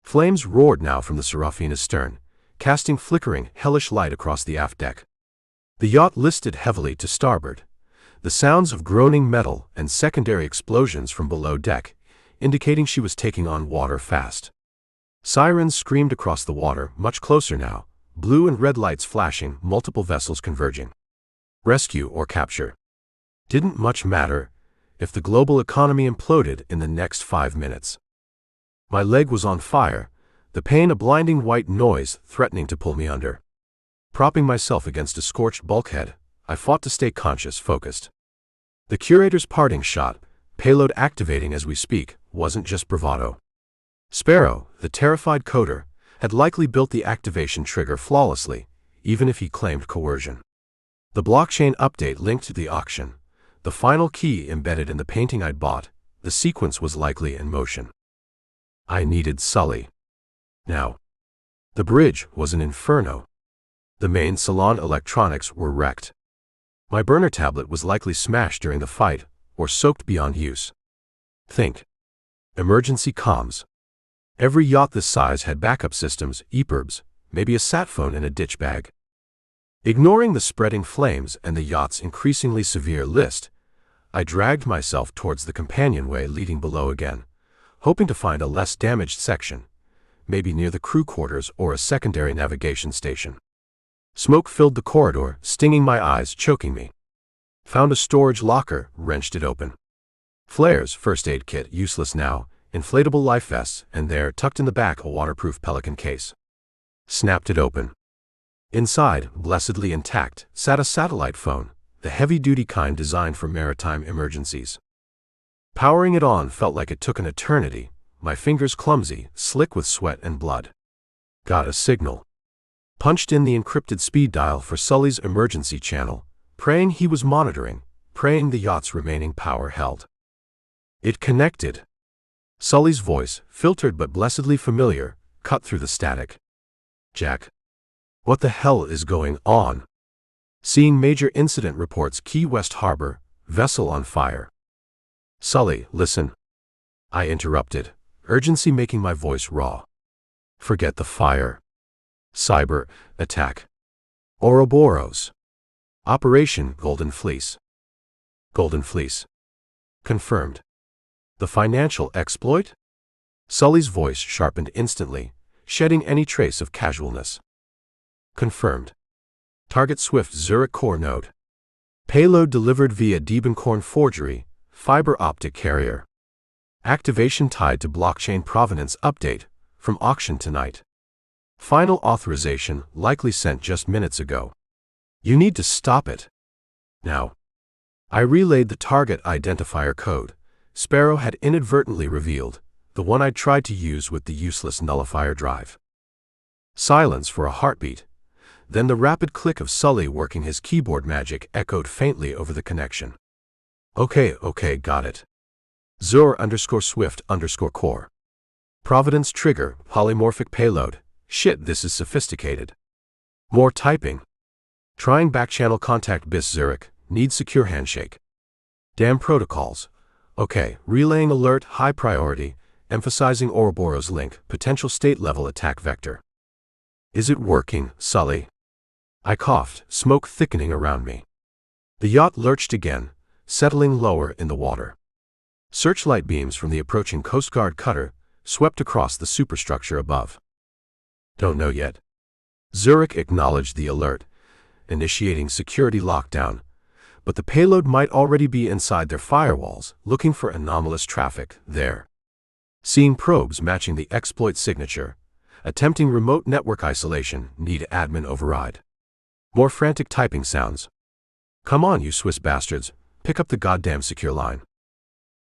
Flames roared now from the Serafina's stern, casting flickering, hellish light across the aft deck. The yacht listed heavily to starboard, The sounds of groaning metal and secondary explosions from below deck, indicating she was taking on water fast. Sirens screamed across the water, much closer now, blue and red lights flashing, multiple vessels converging. Rescue or capture. Didn't much matter if the global economy imploded in the next 5 minutes. My leg was on fire, the pain a blinding white noise threatening to pull me under. Propping myself against a scorched bulkhead, I fought to stay conscious, focused. The curator's parting shot, payload activating as we speak, wasn't just bravado. Sparrow, the terrified coder, had likely built the activation trigger flawlessly, even if he claimed coercion. The blockchain update linked to the auction, the final key embedded in the painting I'd bought, the sequence was likely in motion. I needed Sully. Now. The bridge was an inferno. The main salon electronics were wrecked. My burner tablet was likely smashed during the fight, or soaked beyond use. Think. Emergency comms. Every yacht this size had backup systems, EPIRBs, maybe a sat phone in a ditch bag. Ignoring the spreading flames and the yacht's increasingly severe list, I dragged myself towards the companionway leading below again, hoping to find a less damaged section, maybe near the crew quarters or a secondary navigation station. Smoke filled the corridor, stinging my eyes, choking me. Found a storage locker, wrenched it open. Flares, first aid kit, useless now, inflatable life vests, and there, tucked in the back, a waterproof Pelican case. Snapped it open. Inside, blessedly intact, sat a satellite phone, the heavy-duty kind designed for maritime emergencies. Powering it on felt like it took an eternity, my fingers clumsy, slick with sweat and blood. Got a signal. Punched in the encrypted speed dial for Sully's emergency channel, praying he was monitoring, praying the yacht's remaining power held. It connected. Sully's voice, filtered but blessedly familiar, cut through the static. Jack. What the hell is going on? Seeing major incident reports, Key West Harbor, vessel on fire. Sully, listen. I interrupted, urgency making my voice raw. Forget the fire. Cyber attack. Ouroboros. Operation Golden Fleece. Golden Fleece. Confirmed. The financial exploit? Sully's voice sharpened instantly, shedding any trace of casualness. Confirmed. Target Swift Zurich core node. Payload delivered via Diebenkorn forgery, fiber optic carrier. Activation tied to blockchain provenance update, from auction tonight. Final authorization likely sent just minutes ago. You need to stop it. Now. I relayed the target identifier code Sparrow had inadvertently revealed, the one I'd tried to use with the useless nullifier drive. Silence for a heartbeat. Then the rapid click of Sully working his keyboard magic echoed faintly over the connection. Okay, got it. Zur_Swift_core. Providence trigger, polymorphic payload. Shit, this is sophisticated. More typing. Trying backchannel contact bis Zurich, need secure handshake. Damn protocols. Okay, relaying alert, high priority, emphasizing Ouroboros link, potential state-level attack vector. Is it working, Sully? I coughed, smoke thickening around me. The yacht lurched again, settling lower in the water. Searchlight beams from the approaching Coast Guard cutter swept across the superstructure above. Don't know yet. Zurich acknowledged the alert, initiating security lockdown, but the payload might already be inside their firewalls, looking for anomalous traffic there. Seeing probes matching the exploit signature, attempting remote network isolation, need admin override. More frantic typing sounds. Come on, you Swiss bastards, pick up the goddamn secure line.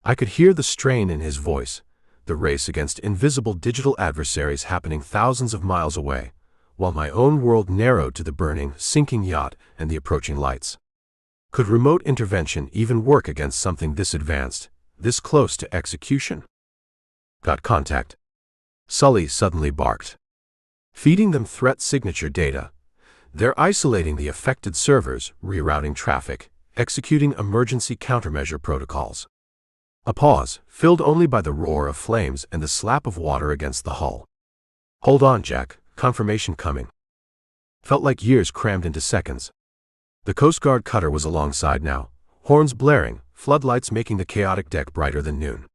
I could hear the strain in his voice, the race against invisible digital adversaries happening thousands of miles away, while my own world narrowed to the burning, sinking yacht and the approaching lights. Could remote intervention even work against something this advanced, this close to execution? Got contact. Sully suddenly barked. Feeding them threat signature data. They're isolating the affected servers, rerouting traffic, executing emergency countermeasure protocols. A pause, filled only by the roar of flames and the slap of water against the hull. Hold on, Jack, confirmation coming. Felt like years crammed into seconds. The Coast Guard cutter was alongside now, horns blaring, floodlights making the chaotic deck brighter than noon.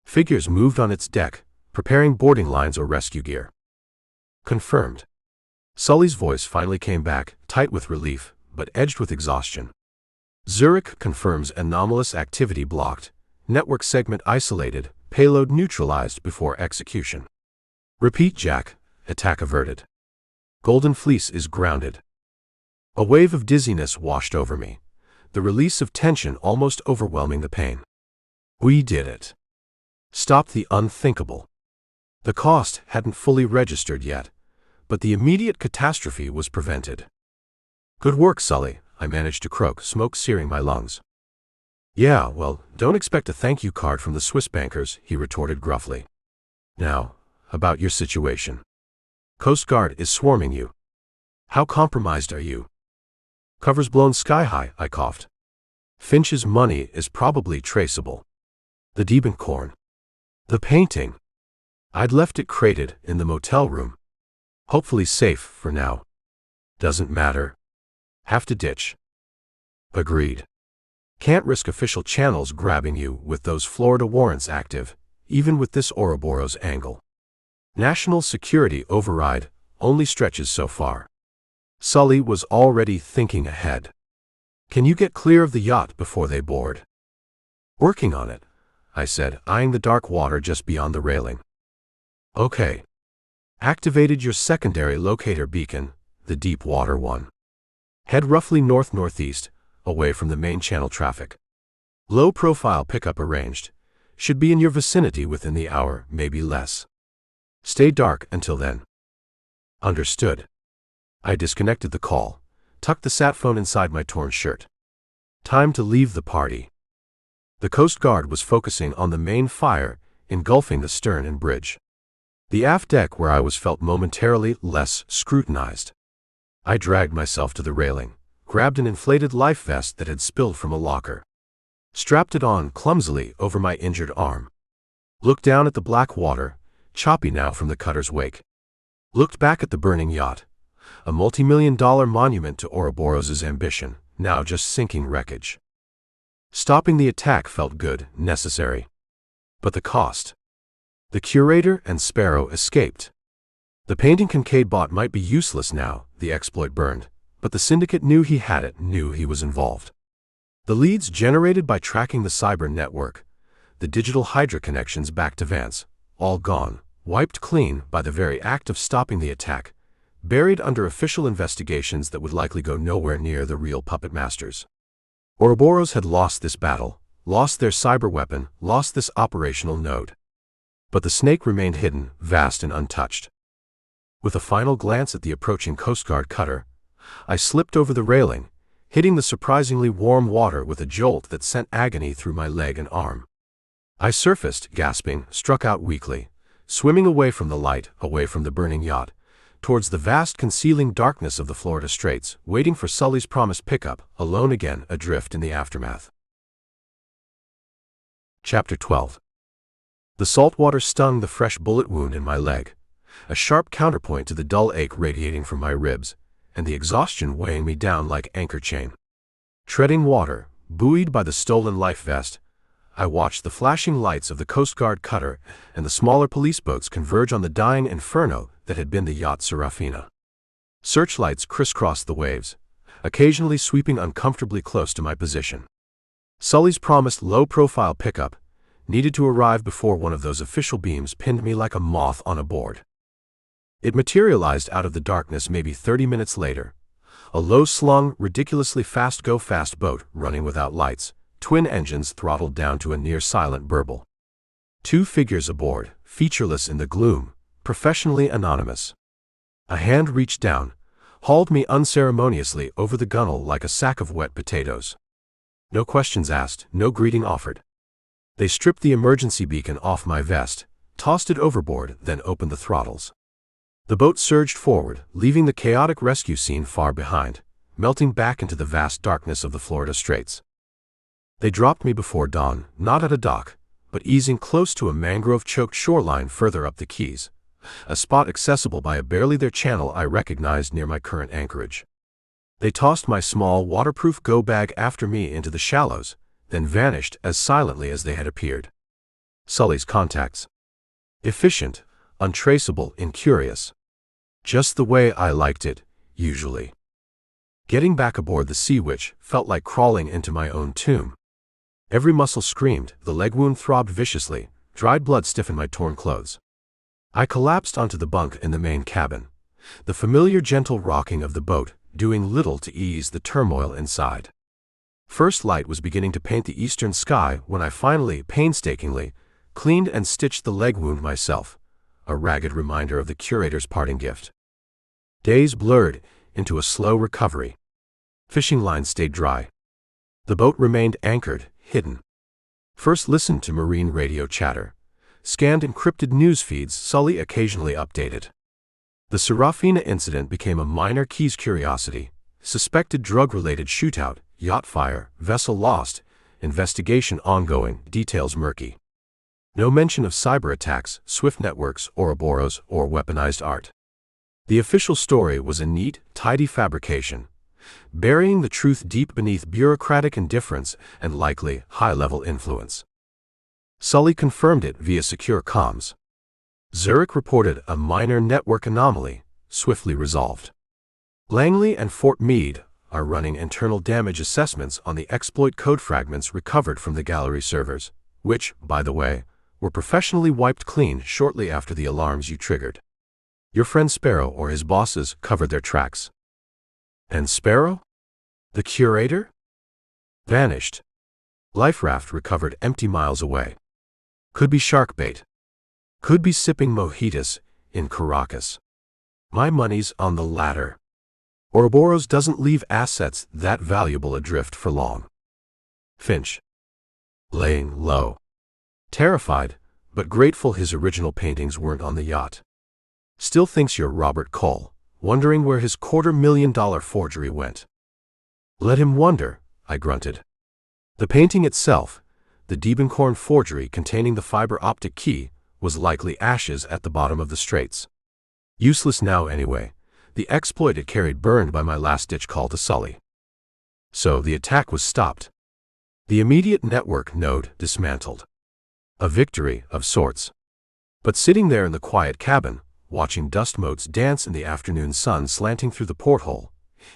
Figures moved on its deck, preparing boarding lines or rescue gear. Confirmed. Sully's voice finally came back, tight with relief, but edged with exhaustion. Zurich confirms anomalous activity blocked, network segment isolated, payload neutralized before execution. Repeat, Jack. Attack averted. Golden Fleece is grounded. A wave of dizziness washed over me, the release of tension almost overwhelming the pain. We did it. Stopped the unthinkable. The cost hadn't fully registered yet, but the immediate catastrophe was prevented. Good work, Sully, I managed to croak, smoke searing my lungs. Yeah, well, don't expect a thank you card from the Swiss bankers, he retorted gruffly. Now, about your situation. Coast Guard is swarming you. How compromised are you? Cover's blown sky high, I coughed. Finch's money is probably traceable. The Diebenkorn. The painting. I'd left it crated in the motel room. Hopefully safe for now. Doesn't matter. Have to ditch. Agreed. Can't risk official channels grabbing you with those Florida warrants active, even with this Ouroboros angle. National security override only stretches so far. Sully was already thinking ahead. Can you get clear of the yacht before they board? Working on it, I said, eyeing the dark water just beyond the railing. Okay. Activated your secondary locator beacon, the deep water one. Head roughly north-northeast, away from the main channel traffic. Low-profile pickup arranged. Should be in your vicinity within the hour, maybe less. Stay dark until then. Understood. I disconnected the call, tucked the sat phone inside my torn shirt. Time to leave the party. The Coast Guard was focusing on the main fire, engulfing the stern and bridge. The aft deck where I was felt momentarily less scrutinized. I dragged myself to the railing, grabbed an inflated life vest that had spilled from a locker. Strapped it on clumsily over my injured arm. Looked down at the black water, choppy now from the cutter's wake. Looked back at the burning yacht, a multi-million-dollar monument to Ouroboros' ambition, now just sinking wreckage. Stopping the attack felt good, necessary. But the cost. The curator and Sparrow escaped. The painting Kincaid bought might be useless now, the exploit burned, but the syndicate knew he had it, knew he was involved. The leads generated by tracking the cyber network, the digital Hydra connections back to Vance, all gone, wiped clean by the very act of stopping the attack, buried under official investigations that would likely go nowhere near the real puppet masters. Ouroboros had lost this battle, lost their cyber weapon, lost this operational node. But the snake remained hidden, vast and untouched. With a final glance at the approaching Coast Guard cutter, I slipped over the railing, hitting the surprisingly warm water with a jolt that sent agony through my leg and arm. I surfaced, gasping, struck out weakly, swimming away from the light, away from the burning yacht, towards the vast concealing darkness of the Florida Straits, waiting for Sully's promised pickup, alone again, adrift in the aftermath. Chapter 12. The salt water stung the fresh bullet wound in my leg, a sharp counterpoint to the dull ache radiating from my ribs, and the exhaustion weighing me down like anchor chain. Treading water, buoyed by the stolen life vest, I watched the flashing lights of the Coast Guard cutter and the smaller police boats converge on the dying inferno that had been the yacht Serafina. Searchlights crisscrossed the waves, occasionally sweeping uncomfortably close to my position. Sully's promised low-profile pickup needed to arrive before one of those official beams pinned me like a moth on a board. It materialized out of the darkness maybe 30 minutes later, a low-slung, ridiculously fast-go-fast boat running without lights, twin engines throttled down to a near-silent burble. Two figures aboard, featureless in the gloom, professionally anonymous. A hand reached down, hauled me unceremoniously over the gunwale like a sack of wet potatoes. No questions asked, no greeting offered. They stripped the emergency beacon off my vest, tossed it overboard, then opened the throttles. The boat surged forward, leaving the chaotic rescue scene far behind, melting back into the vast darkness of the Florida Straits. They dropped me before dawn, not at a dock, but easing close to a mangrove-choked shoreline further up the Keys, a spot accessible by a barely there channel I recognized near my current anchorage. They tossed my small, waterproof go bag after me into the shallows, then vanished as silently as they had appeared. Sully's contacts. Efficient, untraceable, incurious. Just the way I liked it, usually. Getting back aboard the Sea Witch felt like crawling into my own tomb. Every muscle screamed, the leg wound throbbed viciously, dried blood stiffened my torn clothes. I collapsed onto the bunk in the main cabin, the familiar gentle rocking of the boat doing little to ease the turmoil inside. First light was beginning to paint the eastern sky when I finally, painstakingly, cleaned and stitched the leg wound myself, a ragged reminder of the curator's parting gift. Days blurred into a slow recovery. Fishing lines stayed dry. The boat remained anchored, hidden. First listened to marine radio chatter, scanned encrypted news feeds Sully occasionally updated. The Serafina incident became a minor Keys curiosity, suspected drug-related shootout, yacht fire, vessel lost, investigation ongoing, details murky. No mention of cyber attacks, Swift networks, Ouroboros, or weaponized art. The official story was a neat, tidy fabrication, burying the truth deep beneath bureaucratic indifference and likely high-level influence. Sully confirmed it via secure comms. Zurich reported a minor network anomaly, swiftly resolved. Langley and Fort Meade are running internal damage assessments on the exploit code fragments recovered from the gallery servers, which, by the way, were professionally wiped clean shortly after the alarms you triggered. Your friend Sparrow or his bosses covered their tracks. And Sparrow? The curator? Vanished. Life raft recovered empty miles away. Could be shark bait. Could be sipping mojitos in Caracas. My money's on the latter. Ouroboros doesn't leave assets that valuable adrift for long. Finch. Laying low. Terrified, but grateful his original paintings weren't on the yacht. Still thinks you're Robert Cole, wondering where his $250,000 forgery went. Let him wonder, I grunted. The painting itself, the Diebenkorn forgery containing the fiber optic key, was likely ashes at the bottom of the straits. Useless now anyway, the exploit it carried burned by my last-ditch call to Sully. So the attack was stopped. The immediate network node dismantled. A victory of sorts. But sitting there in the quiet cabin, watching dust motes dance in the afternoon sun slanting through the porthole,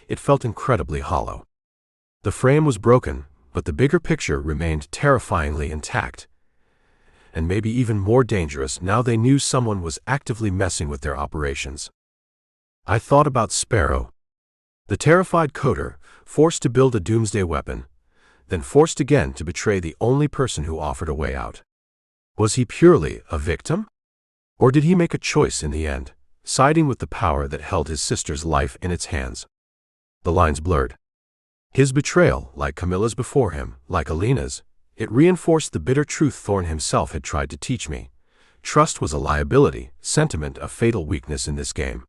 it felt incredibly hollow. The frame was broken, but the bigger picture remained terrifyingly intact. And maybe even more dangerous now they knew someone was actively messing with their operations. I thought about Sparrow. The terrified coder, forced to build a doomsday weapon, then forced again to betray the only person who offered a way out. Was he purely a victim? Or did he make a choice in the end, siding with the power that held his sister's life in its hands? The lines blurred. His betrayal, like Camilla's before him, like Alina's, it reinforced the bitter truth Thorne himself had tried to teach me. Trust was a liability, sentiment a fatal weakness in this game.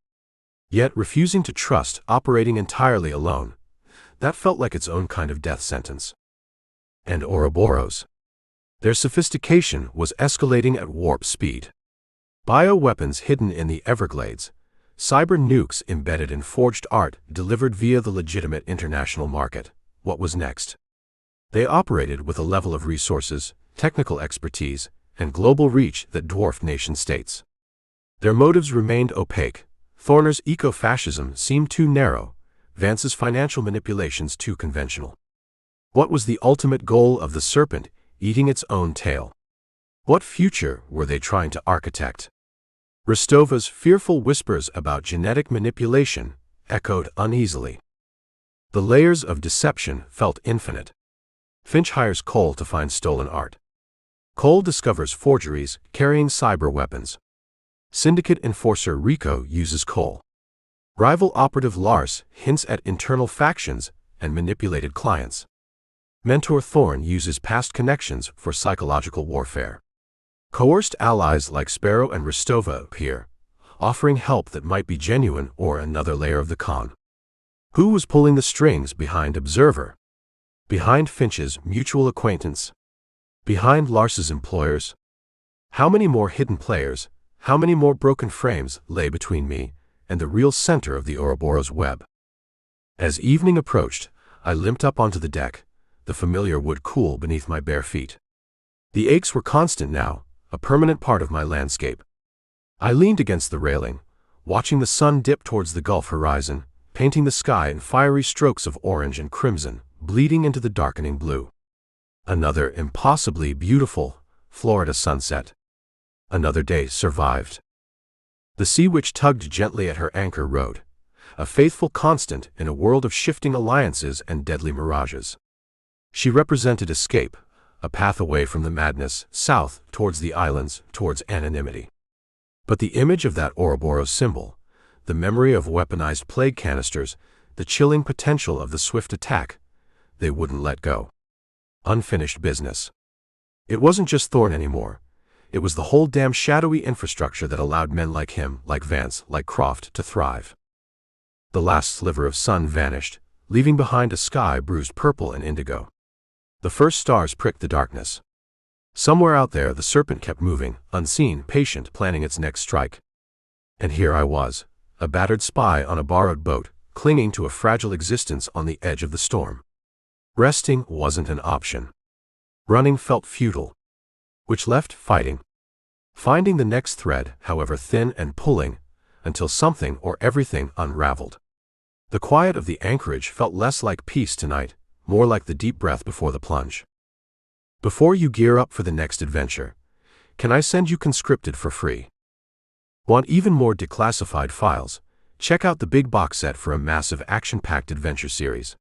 Yet refusing to trust, operating entirely alone, that felt like its own kind of death sentence. And Ouroboros. Their sophistication was escalating at warp speed. Bioweapons hidden in the Everglades, cyber nukes embedded in forged art delivered via the legitimate international market. What was next? They operated with a level of resources, technical expertise, and global reach that dwarfed nation-states. Their motives remained opaque. Thorner's eco-fascism seemed too narrow, Vance's financial manipulations too conventional. What was the ultimate goal of the serpent eating its own tail? What future were they trying to architect? Rostova's fearful whispers about genetic manipulation echoed uneasily. The layers of deception felt infinite. Finch hires Cole to find stolen art. Cole discovers forgeries carrying cyber weapons. Syndicate enforcer Rico uses Cole. Rival operative Lars hints at internal factions and manipulated clients. Mentor Thorne uses past connections for psychological warfare. Coerced allies like Sparrow and Rostova appear, offering help that might be genuine or another layer of the con. Who was pulling the strings behind Observer? Behind Finch's mutual acquaintance? Behind Lars's employers? How many more hidden players, how many more broken frames lay between me and the real center of the Ouroboros web? As evening approached, I limped up onto the deck, the familiar wood cool beneath my bare feet. The aches were constant now, a permanent part of my landscape. I leaned against the railing, watching the sun dip towards the Gulf horizon, painting the sky in fiery strokes of orange and crimson, bleeding into the darkening blue. Another impossibly beautiful Florida sunset. Another day survived. The Sea Witch tugged gently at her anchor rode, a faithful constant in a world of shifting alliances and deadly mirages. She represented escape, a path away from the madness, south, towards the islands, towards anonymity. But the image of that Ouroboros symbol, the memory of weaponized plague canisters, the chilling potential of the swift attack, they wouldn't let go. Unfinished business. It wasn't just Thorne anymore. It was the whole damn shadowy infrastructure that allowed men like him, like Vance, like Croft, to thrive. The last sliver of sun vanished, leaving behind a sky bruised purple and indigo. The first stars pricked the darkness. Somewhere out there the serpent kept moving, unseen, patient, planning its next strike. And here I was, a battered spy on a borrowed boat, clinging to a fragile existence on the edge of the storm. Resting wasn't an option. Running felt futile. Which left fighting. Finding the next thread, however thin, and pulling, until something or everything unraveled. The quiet of the anchorage felt less like peace tonight, more like the deep breath before the plunge. Before you gear up for the next adventure, can I send you conscripted for free? Want even more declassified files? Check out the big box set for a massive action-packed adventure series.